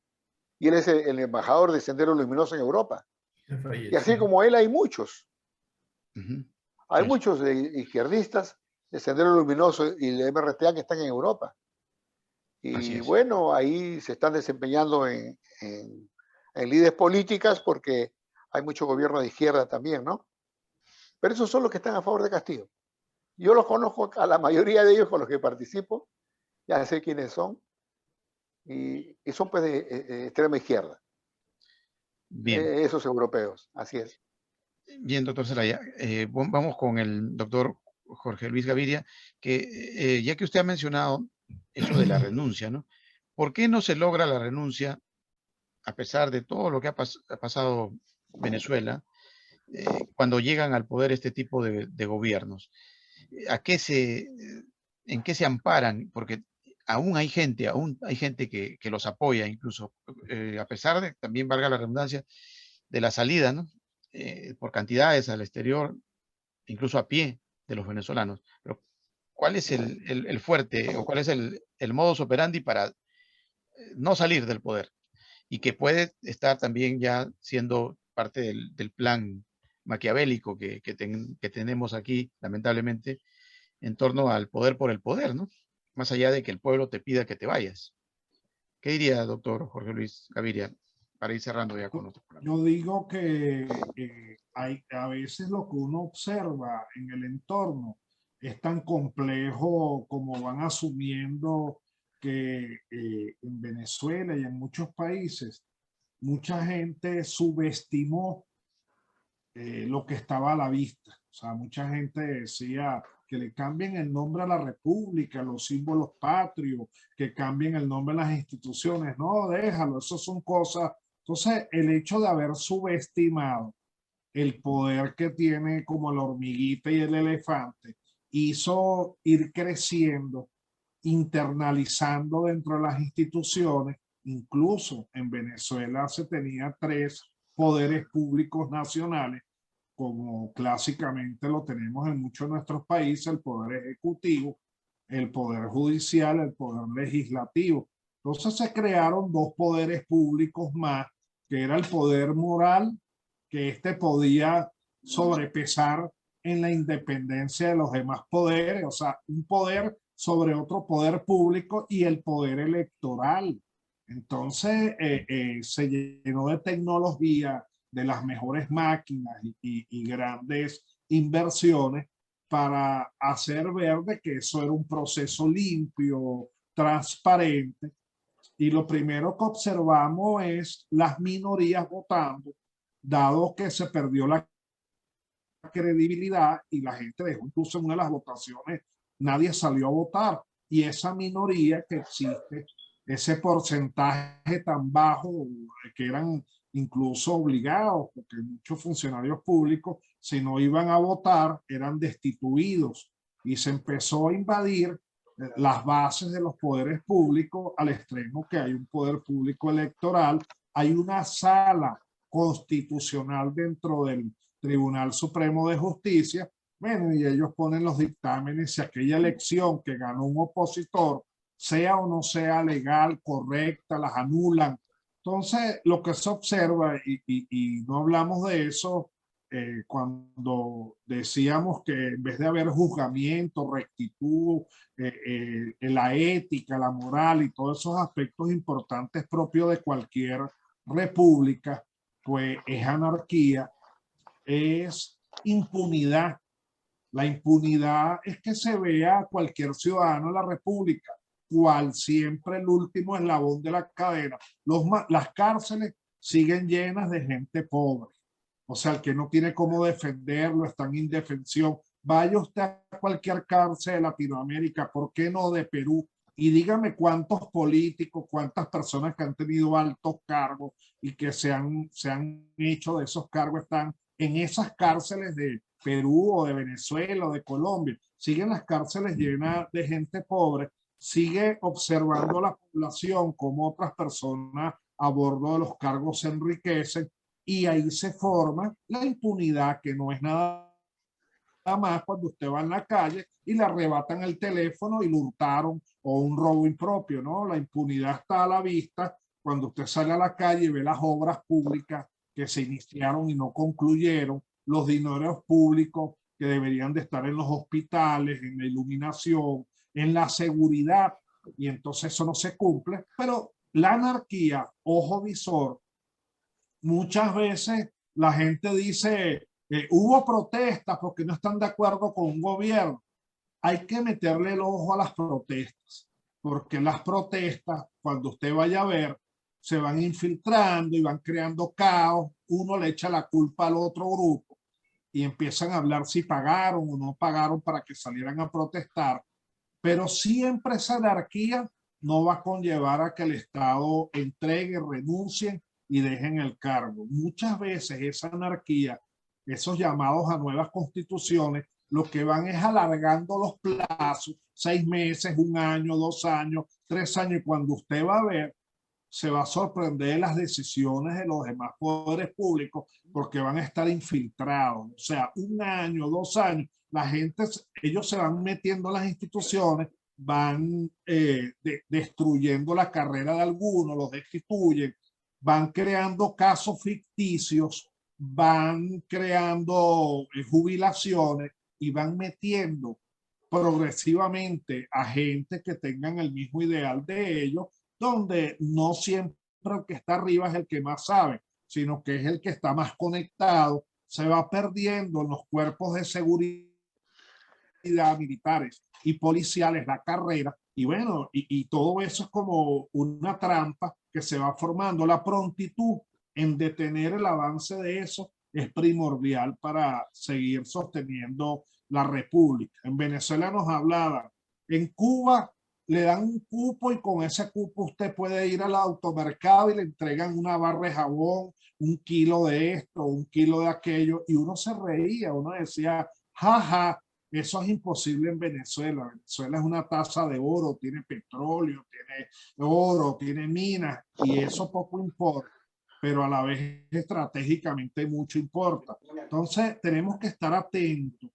Y él es el embajador de Sendero Luminoso en Europa. Y así como él hay muchos. Hay muchos izquierdistas de Sendero Luminoso y de MRTA que están en Europa. Y bueno, ahí se están desempeñando en líderes políticas porque hay mucho gobierno de izquierda también, ¿no? Pero esos son los que están a favor de Castillo. Yo los conozco a la mayoría de ellos con los que participo, ya sé quiénes son, y son pues de extrema izquierda. Bien. Esos europeos, así es. Bien, doctor Zelaya, vamos con el doctor Jorge Luis Gaviria, que ya que usted ha mencionado eso de la renuncia, ¿no? ¿Por qué no se logra la renuncia a pesar de todo lo que ha pasado Venezuela cuando llegan al poder este tipo de gobiernos? ¿En qué se amparan? Porque aún hay gente que los apoya, incluso a pesar de, también valga la redundancia, de la salida, ¿no? Por cantidades al exterior, incluso a pie de los venezolanos. Pero ¿cuál es el fuerte o cuál es el modus operandi para no salir del poder? Y que puede estar también ya siendo parte del plan maquiavélico que tenemos aquí, lamentablemente, en torno al poder por el poder, ¿no? Más allá de que el pueblo te pida que te vayas. ¿Qué diría, doctor Jorge Luis Gaviria, para ir cerrando ya con nuestro programa? Yo digo que hay a veces lo que uno observa en el entorno es tan complejo como van asumiendo que en Venezuela y en muchos países mucha gente subestimó lo que estaba a la vista. O sea, mucha gente decía que le cambien el nombre a la república, los símbolos patrios, que cambien el nombre a las instituciones. No, déjalo, eso son cosas. Entonces, el hecho de haber subestimado el poder que tiene como la hormiguita y el elefante hizo ir creciendo, internalizando dentro de las instituciones. Incluso en Venezuela se tenía 3 poderes públicos nacionales como clásicamente lo tenemos en muchos de nuestros países, el poder ejecutivo, el poder judicial, el poder legislativo. Entonces se crearon dos poderes públicos más, que era el poder moral, que este podía sobrepesar en la independencia de los demás poderes, o sea, un poder sobre otro poder público, y el poder electoral. Entonces se llenó de tecnología, de las mejores máquinas y grandes inversiones para hacer ver de que eso era un proceso limpio, transparente. Y lo primero que observamos es las minorías votando, dado que se perdió la credibilidad y la gente dejó, incluso en una de las votaciones nadie salió a votar, y esa minoría que existe, ese porcentaje tan bajo que eran incluso obligados, porque muchos funcionarios públicos, si no iban a votar, eran destituidos, y se empezó a invadir las bases de los poderes públicos al extremo que hay un poder público electoral, hay una sala constitucional dentro del Tribunal Supremo de Justicia, bueno, y ellos ponen los dictámenes si aquella elección que ganó un opositor, sea o no sea legal, correcta, las anulan. Entonces, lo que se observa, y no hablamos de eso cuando decíamos que en vez de haber juzgamiento, rectitud, la ética, la moral y todos esos aspectos importantes propios de cualquier república, pues es anarquía, es impunidad. La impunidad es que se vea a cualquier ciudadano de la república cual siempre el último eslabón de la cadena. Las cárceles siguen llenas de gente pobre. O sea, el que no tiene cómo defenderlo, está en indefensión. Vaya usted a cualquier cárcel de Latinoamérica, ¿por qué no de Perú? Y dígame cuántos políticos, cuántas personas que han tenido altos cargos y que se han hecho de esos cargos están en esas cárceles de Perú o de Venezuela o de Colombia. Siguen las cárceles llenas de gente pobre, sigue observando la población como otras personas a bordo de los cargos se enriquecen, y ahí se forma la impunidad, que no es nada más cuando usted va en la calle y le arrebatan el teléfono y lo hurtaron, o un robo impropio, ¿no? La impunidad está a la vista cuando usted sale a la calle y ve las obras públicas que se iniciaron y no concluyeron, los dineros públicos que deberían de estar en los hospitales, en la iluminación, en la seguridad, y entonces eso no se cumple. Pero la anarquía, ojo visor, muchas veces la gente dice, hubo protestas porque no están de acuerdo con un gobierno. Hay que meterle el ojo a las protestas, porque las protestas, cuando usted vaya a ver, se van infiltrando y van creando caos. Uno le echa la culpa al otro grupo y empiezan a hablar si pagaron o no pagaron para que salieran a protestar. Pero siempre esa anarquía no va a conllevar a que el Estado entregue, renuncie y dejen el cargo. Muchas veces esa anarquía, esos llamados a nuevas constituciones, lo que van es alargando los plazos, 6 meses, 1 año, 2 años, 3 años, y cuando usted va a ver, se va a sorprender de las decisiones de los demás poderes públicos, porque van a estar infiltrados. O sea, 1 año, 2 años, la gente, ellos se van metiendo en las instituciones, van destruyendo la carrera de algunos, los destituyen, van creando casos ficticios, van creando jubilaciones y van metiendo progresivamente a gente que tengan el mismo ideal de ellos, donde no siempre el que está arriba es el que más sabe, sino que es el que está más conectado. Se va perdiendo en los cuerpos de seguridad militares y policiales la carrera, y bueno, y todo eso es como una trampa que se va formando. La prontitud en detener el avance de eso es primordial para seguir sosteniendo la república. En Venezuela nos hablaban, en Cuba le dan un cupo y con ese cupo usted puede ir al automercado y le entregan una barra de jabón, 1 kilo de esto, 1 kilo de aquello, y uno se reía, uno decía, jaja, eso es imposible en Venezuela. Venezuela es una taza de oro, tiene petróleo, tiene oro, tiene minas, y eso poco importa, pero a la vez estratégicamente mucho importa. Entonces tenemos que estar atentos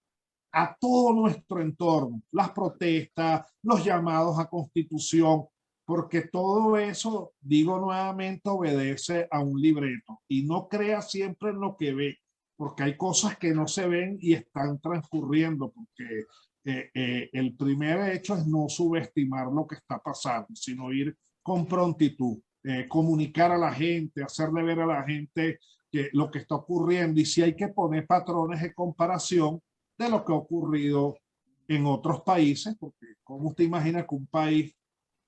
a todo nuestro entorno, las protestas, los llamados a constitución, porque todo eso, digo nuevamente, obedece a un libreto y no crea siempre en lo que ve, porque hay cosas que no se ven y están transcurriendo, porque el primer hecho es no subestimar lo que está pasando, sino ir con prontitud, comunicar a la gente, hacerle ver a la gente que lo que está ocurriendo y si hay que poner patrones de comparación de lo que ha ocurrido en otros países, porque como usted imagina que un país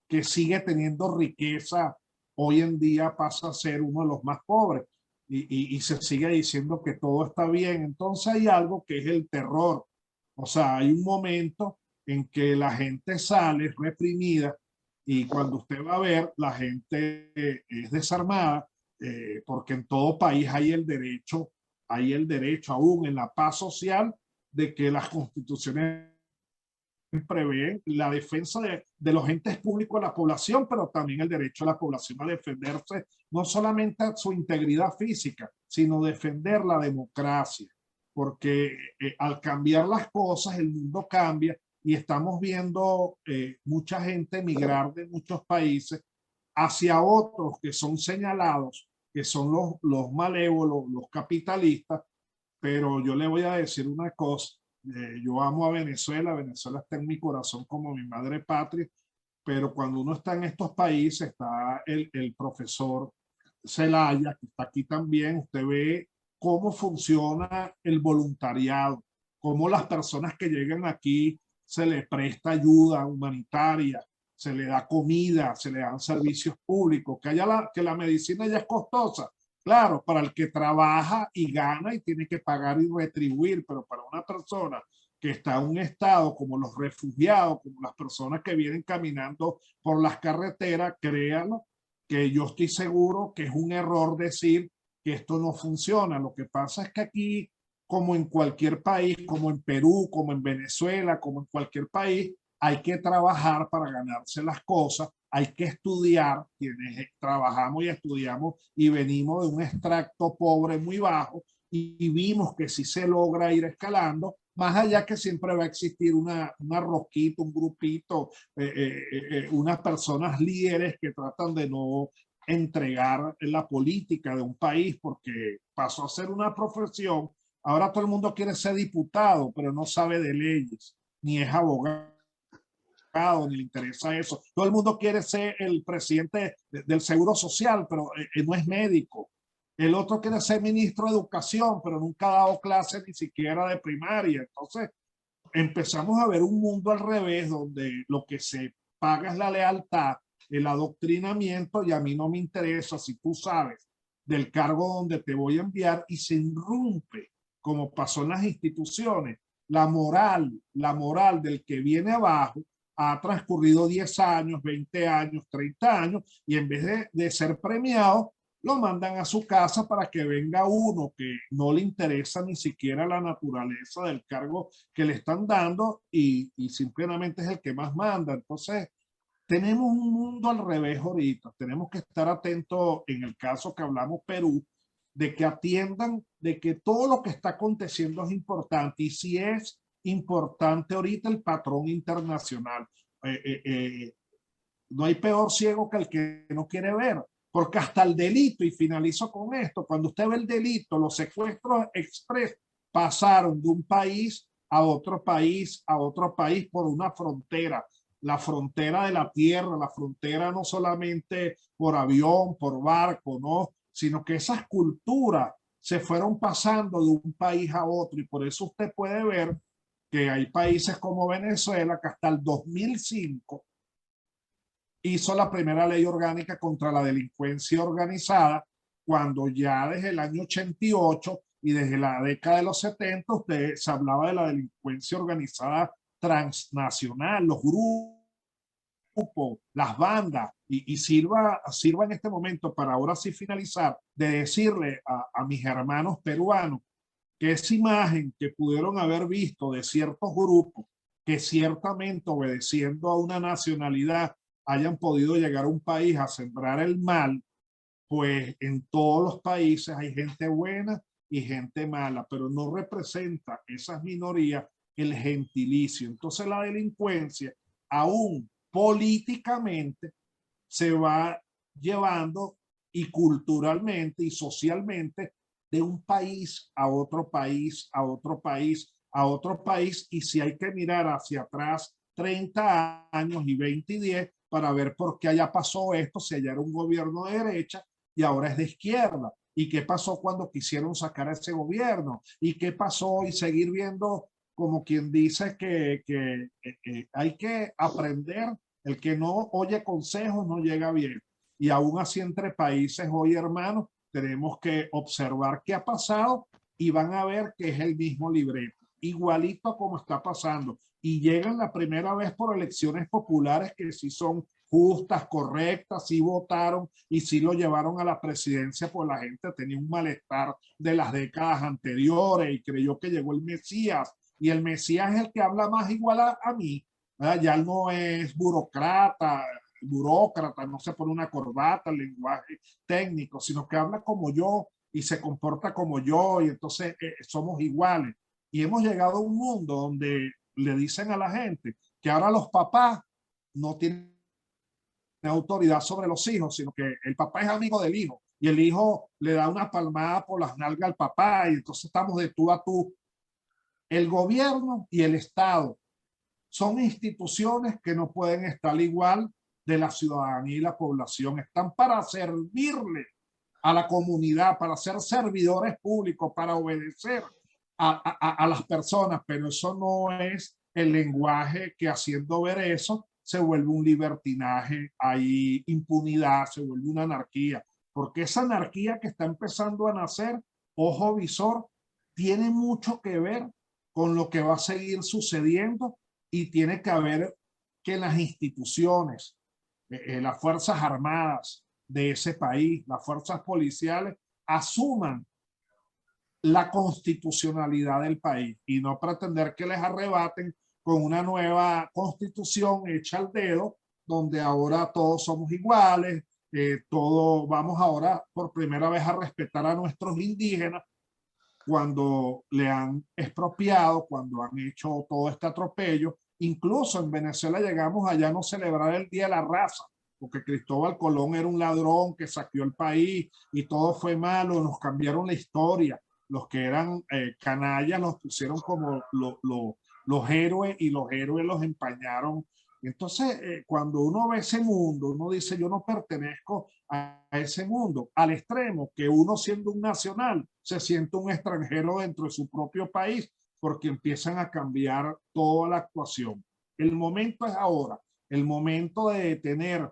que sigue teniendo riqueza hoy en día pasa a ser uno de los más pobres y se sigue diciendo que todo está bien. Entonces hay algo que es el terror. O sea, hay un momento en que la gente sale reprimida y cuando usted va a ver, la gente es desarmada, porque en todo país hay el derecho aún en la paz social de que las constituciones prevén la defensa de los entes públicos de la población, pero también el derecho de la población a defenderse, no solamente a su integridad física, sino defender la democracia, porque al cambiar las cosas, el mundo cambia y estamos viendo mucha gente emigrar de muchos países hacia otros que son señalados, que son los malévolos, los capitalistas, pero yo le voy a decir una cosa. Yo amo a Venezuela, Venezuela está en mi corazón como mi madre patria, pero cuando uno está en estos países, está el profesor Zelaya, que está aquí también, usted ve cómo funciona el voluntariado, cómo las personas que llegan aquí se les presta ayuda humanitaria, se le da comida, se le dan servicios públicos, que la medicina ya es costosa. Claro, para el que trabaja y gana y tiene que pagar y retribuir, pero para una persona que está en un estado como los refugiados, como las personas que vienen caminando por las carreteras, créanlo, que yo estoy seguro que es un error decir que esto no funciona. Lo que pasa es que aquí, como en cualquier país, como en Perú, como en Venezuela, como en cualquier país, hay que trabajar para ganarse las cosas, hay que estudiar, quienes trabajamos y estudiamos y venimos de un extracto pobre muy bajo y vimos que sí se logra ir escalando, más allá que siempre va a existir una rosquita, un grupito, unas personas líderes que tratan de no entregar la política de un país porque pasó a ser una profesión. Ahora todo el mundo quiere ser diputado, pero no sabe de leyes, ni es abogado, ni le interesa eso. Todo el mundo quiere ser el presidente del Seguro Social, pero no es médico. El otro quiere ser ministro de Educación, pero nunca ha dado clases ni siquiera de primaria. Entonces empezamos a ver un mundo al revés, donde lo que se paga es la lealtad, el adoctrinamiento, y a mí no me interesa si tú sabes del cargo donde te voy a enviar, y se irrumpe, como pasó en las instituciones, la moral del que viene abajo. Ha transcurrido 10 años, 20 años, 30 años, y en vez de ser premiado, lo mandan a su casa para que venga uno que no le interesa ni siquiera la naturaleza del cargo que le están dando y simplemente es el que más manda. Entonces, tenemos un mundo al revés ahorita. Tenemos que estar atentos, en el caso que hablamos Perú, de que atiendan de que todo lo que está aconteciendo es importante, y si es importante ahorita el patrón internacional. No hay peor ciego que el que no quiere ver, porque hasta el delito, y finalizo con esto, cuando usted ve el delito, los secuestros express pasaron de un país a otro país, por una frontera, la frontera de la tierra, la frontera no solamente por avión, por barco, no, sino que esas culturas se fueron pasando de un país a otro, y por eso usted puede ver que hay países como Venezuela que hasta el 2005 hizo la primera ley orgánica contra la delincuencia organizada, cuando ya desde el año 88 y desde la década de los 70 se hablaba de la delincuencia organizada transnacional, los grupos, las bandas, y sirva en este momento para ahora sí finalizar, de decirle a mis hermanos peruanos que esa imagen que pudieron haber visto de ciertos grupos que ciertamente obedeciendo a una nacionalidad hayan podido llegar a un país a sembrar el mal, pues en todos los países hay gente buena y gente mala, pero no representa esas minorías el gentilicio. Entonces la delincuencia, aún políticamente, se va llevando y culturalmente y socialmente de un país a otro país, a otro país, a otro país. Y si hay que mirar hacia atrás 30 años y 20 y 10 para ver por qué allá pasó esto, si allá era un gobierno de derecha y ahora es de izquierda. ¿Y qué pasó cuando quisieron sacar a ese gobierno? ¿Y qué pasó? Y seguir viendo como quien dice que hay que aprender. El que no oye consejos no llega bien. Y aún así entre países hoy, hermanos, tenemos que observar qué ha pasado y van a ver que es el mismo libreto, igualito como está pasando. Y llegan la primera vez por elecciones populares que sí son justas, correctas, sí votaron y sí lo llevaron a la presidencia, pues la gente tenía un malestar de las décadas anteriores y creyó que llegó el Mesías. Y el Mesías es el que habla más igual a mí. Ya no es burócrata, no se pone una corbata, lenguaje técnico, sino que habla como yo y se comporta como yo y entonces somos iguales. Y hemos llegado a un mundo donde le dicen a la gente que ahora los papás no tienen autoridad sobre los hijos, sino que el papá es amigo del hijo y el hijo le da una palmada por las nalgas al papá y entonces estamos de tú a tú. El gobierno y el Estado son instituciones que no pueden estar igual de la ciudadanía y la población. Están para servirle a la comunidad, para ser servidores públicos, para obedecer a las personas, pero eso no es el lenguaje que haciendo ver eso se vuelve un libertinaje, hay impunidad, se vuelve una anarquía, porque esa anarquía que está empezando a nacer, ojo visor, tiene mucho que ver con lo que va a seguir sucediendo y tiene que haber que las instituciones, las fuerzas armadas de ese país, las fuerzas policiales, asuman la constitucionalidad del país y no pretender que les arrebaten con una nueva constitución hecha al dedo, donde ahora todos somos iguales, todos vamos ahora por primera vez a respetar a nuestros indígenas cuando le han expropiado, cuando han hecho todo este atropello. Incluso en Venezuela llegamos allá a no celebrar el Día de la Raza, porque Cristóbal Colón era un ladrón que saqueó el país y todo fue malo, nos cambiaron la historia. Los que eran canallas los pusieron como los héroes y los héroes los empañaron. Entonces, cuando uno ve ese mundo, uno dice, yo no pertenezco a ese mundo, al extremo que uno siendo un nacional se siente un extranjero dentro de su propio país, porque empiezan a cambiar toda la actuación. El momento es ahora, el momento de tener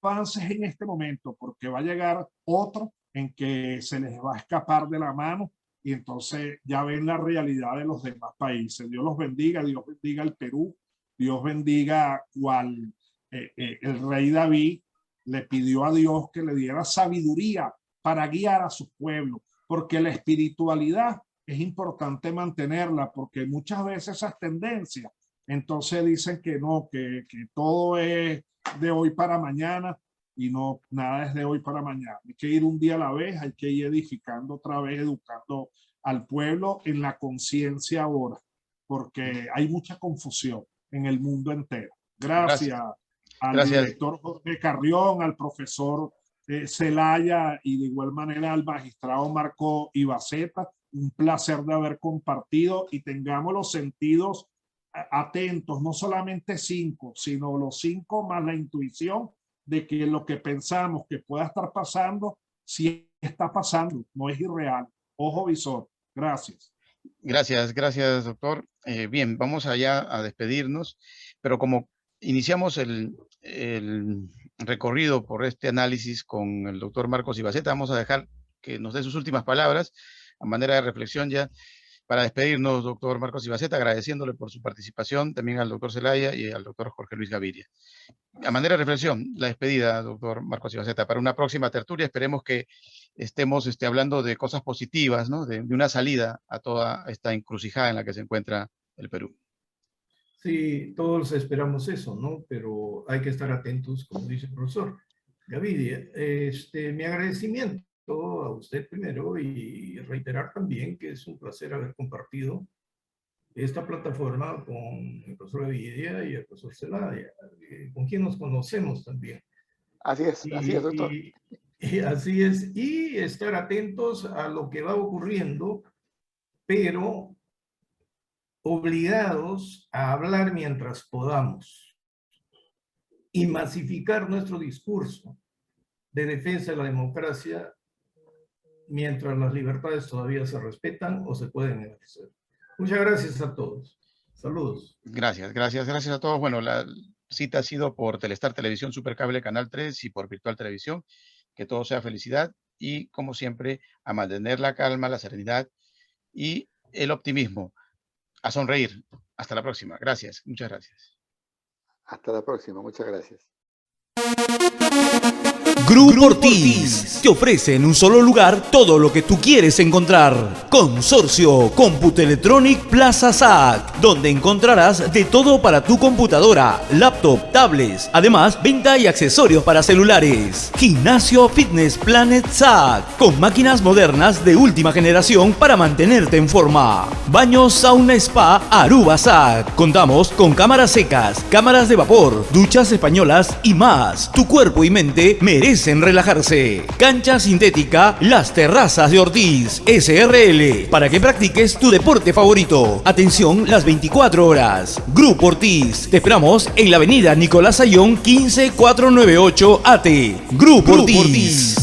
avances en este momento, porque va a llegar otro en que se les va a escapar de la mano y entonces ya ven la realidad de los demás países. Dios los bendiga, Dios bendiga el Perú, Dios bendiga cual el rey David le pidió a Dios que le diera sabiduría para guiar a su pueblo, porque la espiritualidad es importante mantenerla, porque muchas veces esas tendencias, entonces dicen que no, que todo es de hoy para mañana y no, nada es de hoy para mañana. Hay que ir un día a la vez, hay que ir edificando otra vez, educando al pueblo en la conciencia ahora, porque hay mucha confusión en el mundo entero. Gracias al director Jorge Carrión, al profesor Zelaya y de igual manera al magistrado Marco Ibaceta. Un placer de haber compartido y tengamos los sentidos atentos, no solamente 5, sino los 5 más la intuición de que lo que pensamos que pueda estar pasando, sí está pasando, no es irreal. Ojo visor. Gracias. Gracias, doctor. Bien, vamos allá a despedirnos, pero como iniciamos el recorrido por este análisis con el doctor Marcos Ibaceta, vamos a dejar que nos dé sus últimas palabras a manera de reflexión ya para despedirnos, doctor Marcos Ibaceta, agradeciéndole por su participación, también al doctor Zelaya y al doctor Jorge Luis Gaviria. A manera de reflexión, la despedida, doctor Marcos Ibaceta, para una próxima tertulia esperemos que estemos hablando de cosas positivas, ¿no? De una salida a toda esta encrucijada en la que se encuentra el Perú. Sí, todos esperamos eso, ¿no? Pero hay que estar atentos, como dice el profesor Gaviria. Mi agradecimiento Alberto, a usted primero, y reiterar también que es un placer haber compartido esta plataforma con el profesor Gavidia y el profesor Zelaya, con quien nos conocemos también. Así es, doctor. Y así es, y estar atentos a lo que va ocurriendo, pero obligados a hablar mientras podamos y masificar nuestro discurso de defensa de la democracia mientras las libertades todavía se respetan o se pueden ejercer. Muchas gracias a todos. Saludos. Gracias a todos. Bueno, la cita ha sido por Telestar Televisión Supercable Canal 3 y por Virtual Televisión. Que todo sea felicidad y, como siempre, a mantener la calma, la serenidad y el optimismo. A sonreír. Hasta la próxima. Gracias. Muchas gracias. Hasta la próxima. Muchas gracias. Grupo Ortiz te ofrece en un solo lugar todo lo que tú quieres encontrar. Consorcio Computelectronic Plaza SAC, donde encontrarás de todo para tu computadora, laptop, tablets, además venta y accesorios para celulares. Gimnasio Fitness Planet SAC, con máquinas modernas de última generación para mantenerte en forma. Baño Sauna Spa Aruba SAC. Contamos con cámaras secas, cámaras de vapor, duchas españolas y más. Tu cuerpo y mente merecen relajarse. Cancha sintética Las Terrazas de Ortiz SRL, para que practiques tu deporte favorito. Atención las 24 horas. Grupo Ortiz, te esperamos en la avenida Nicolás Ayllón 15498 AT. Grupo Ortiz.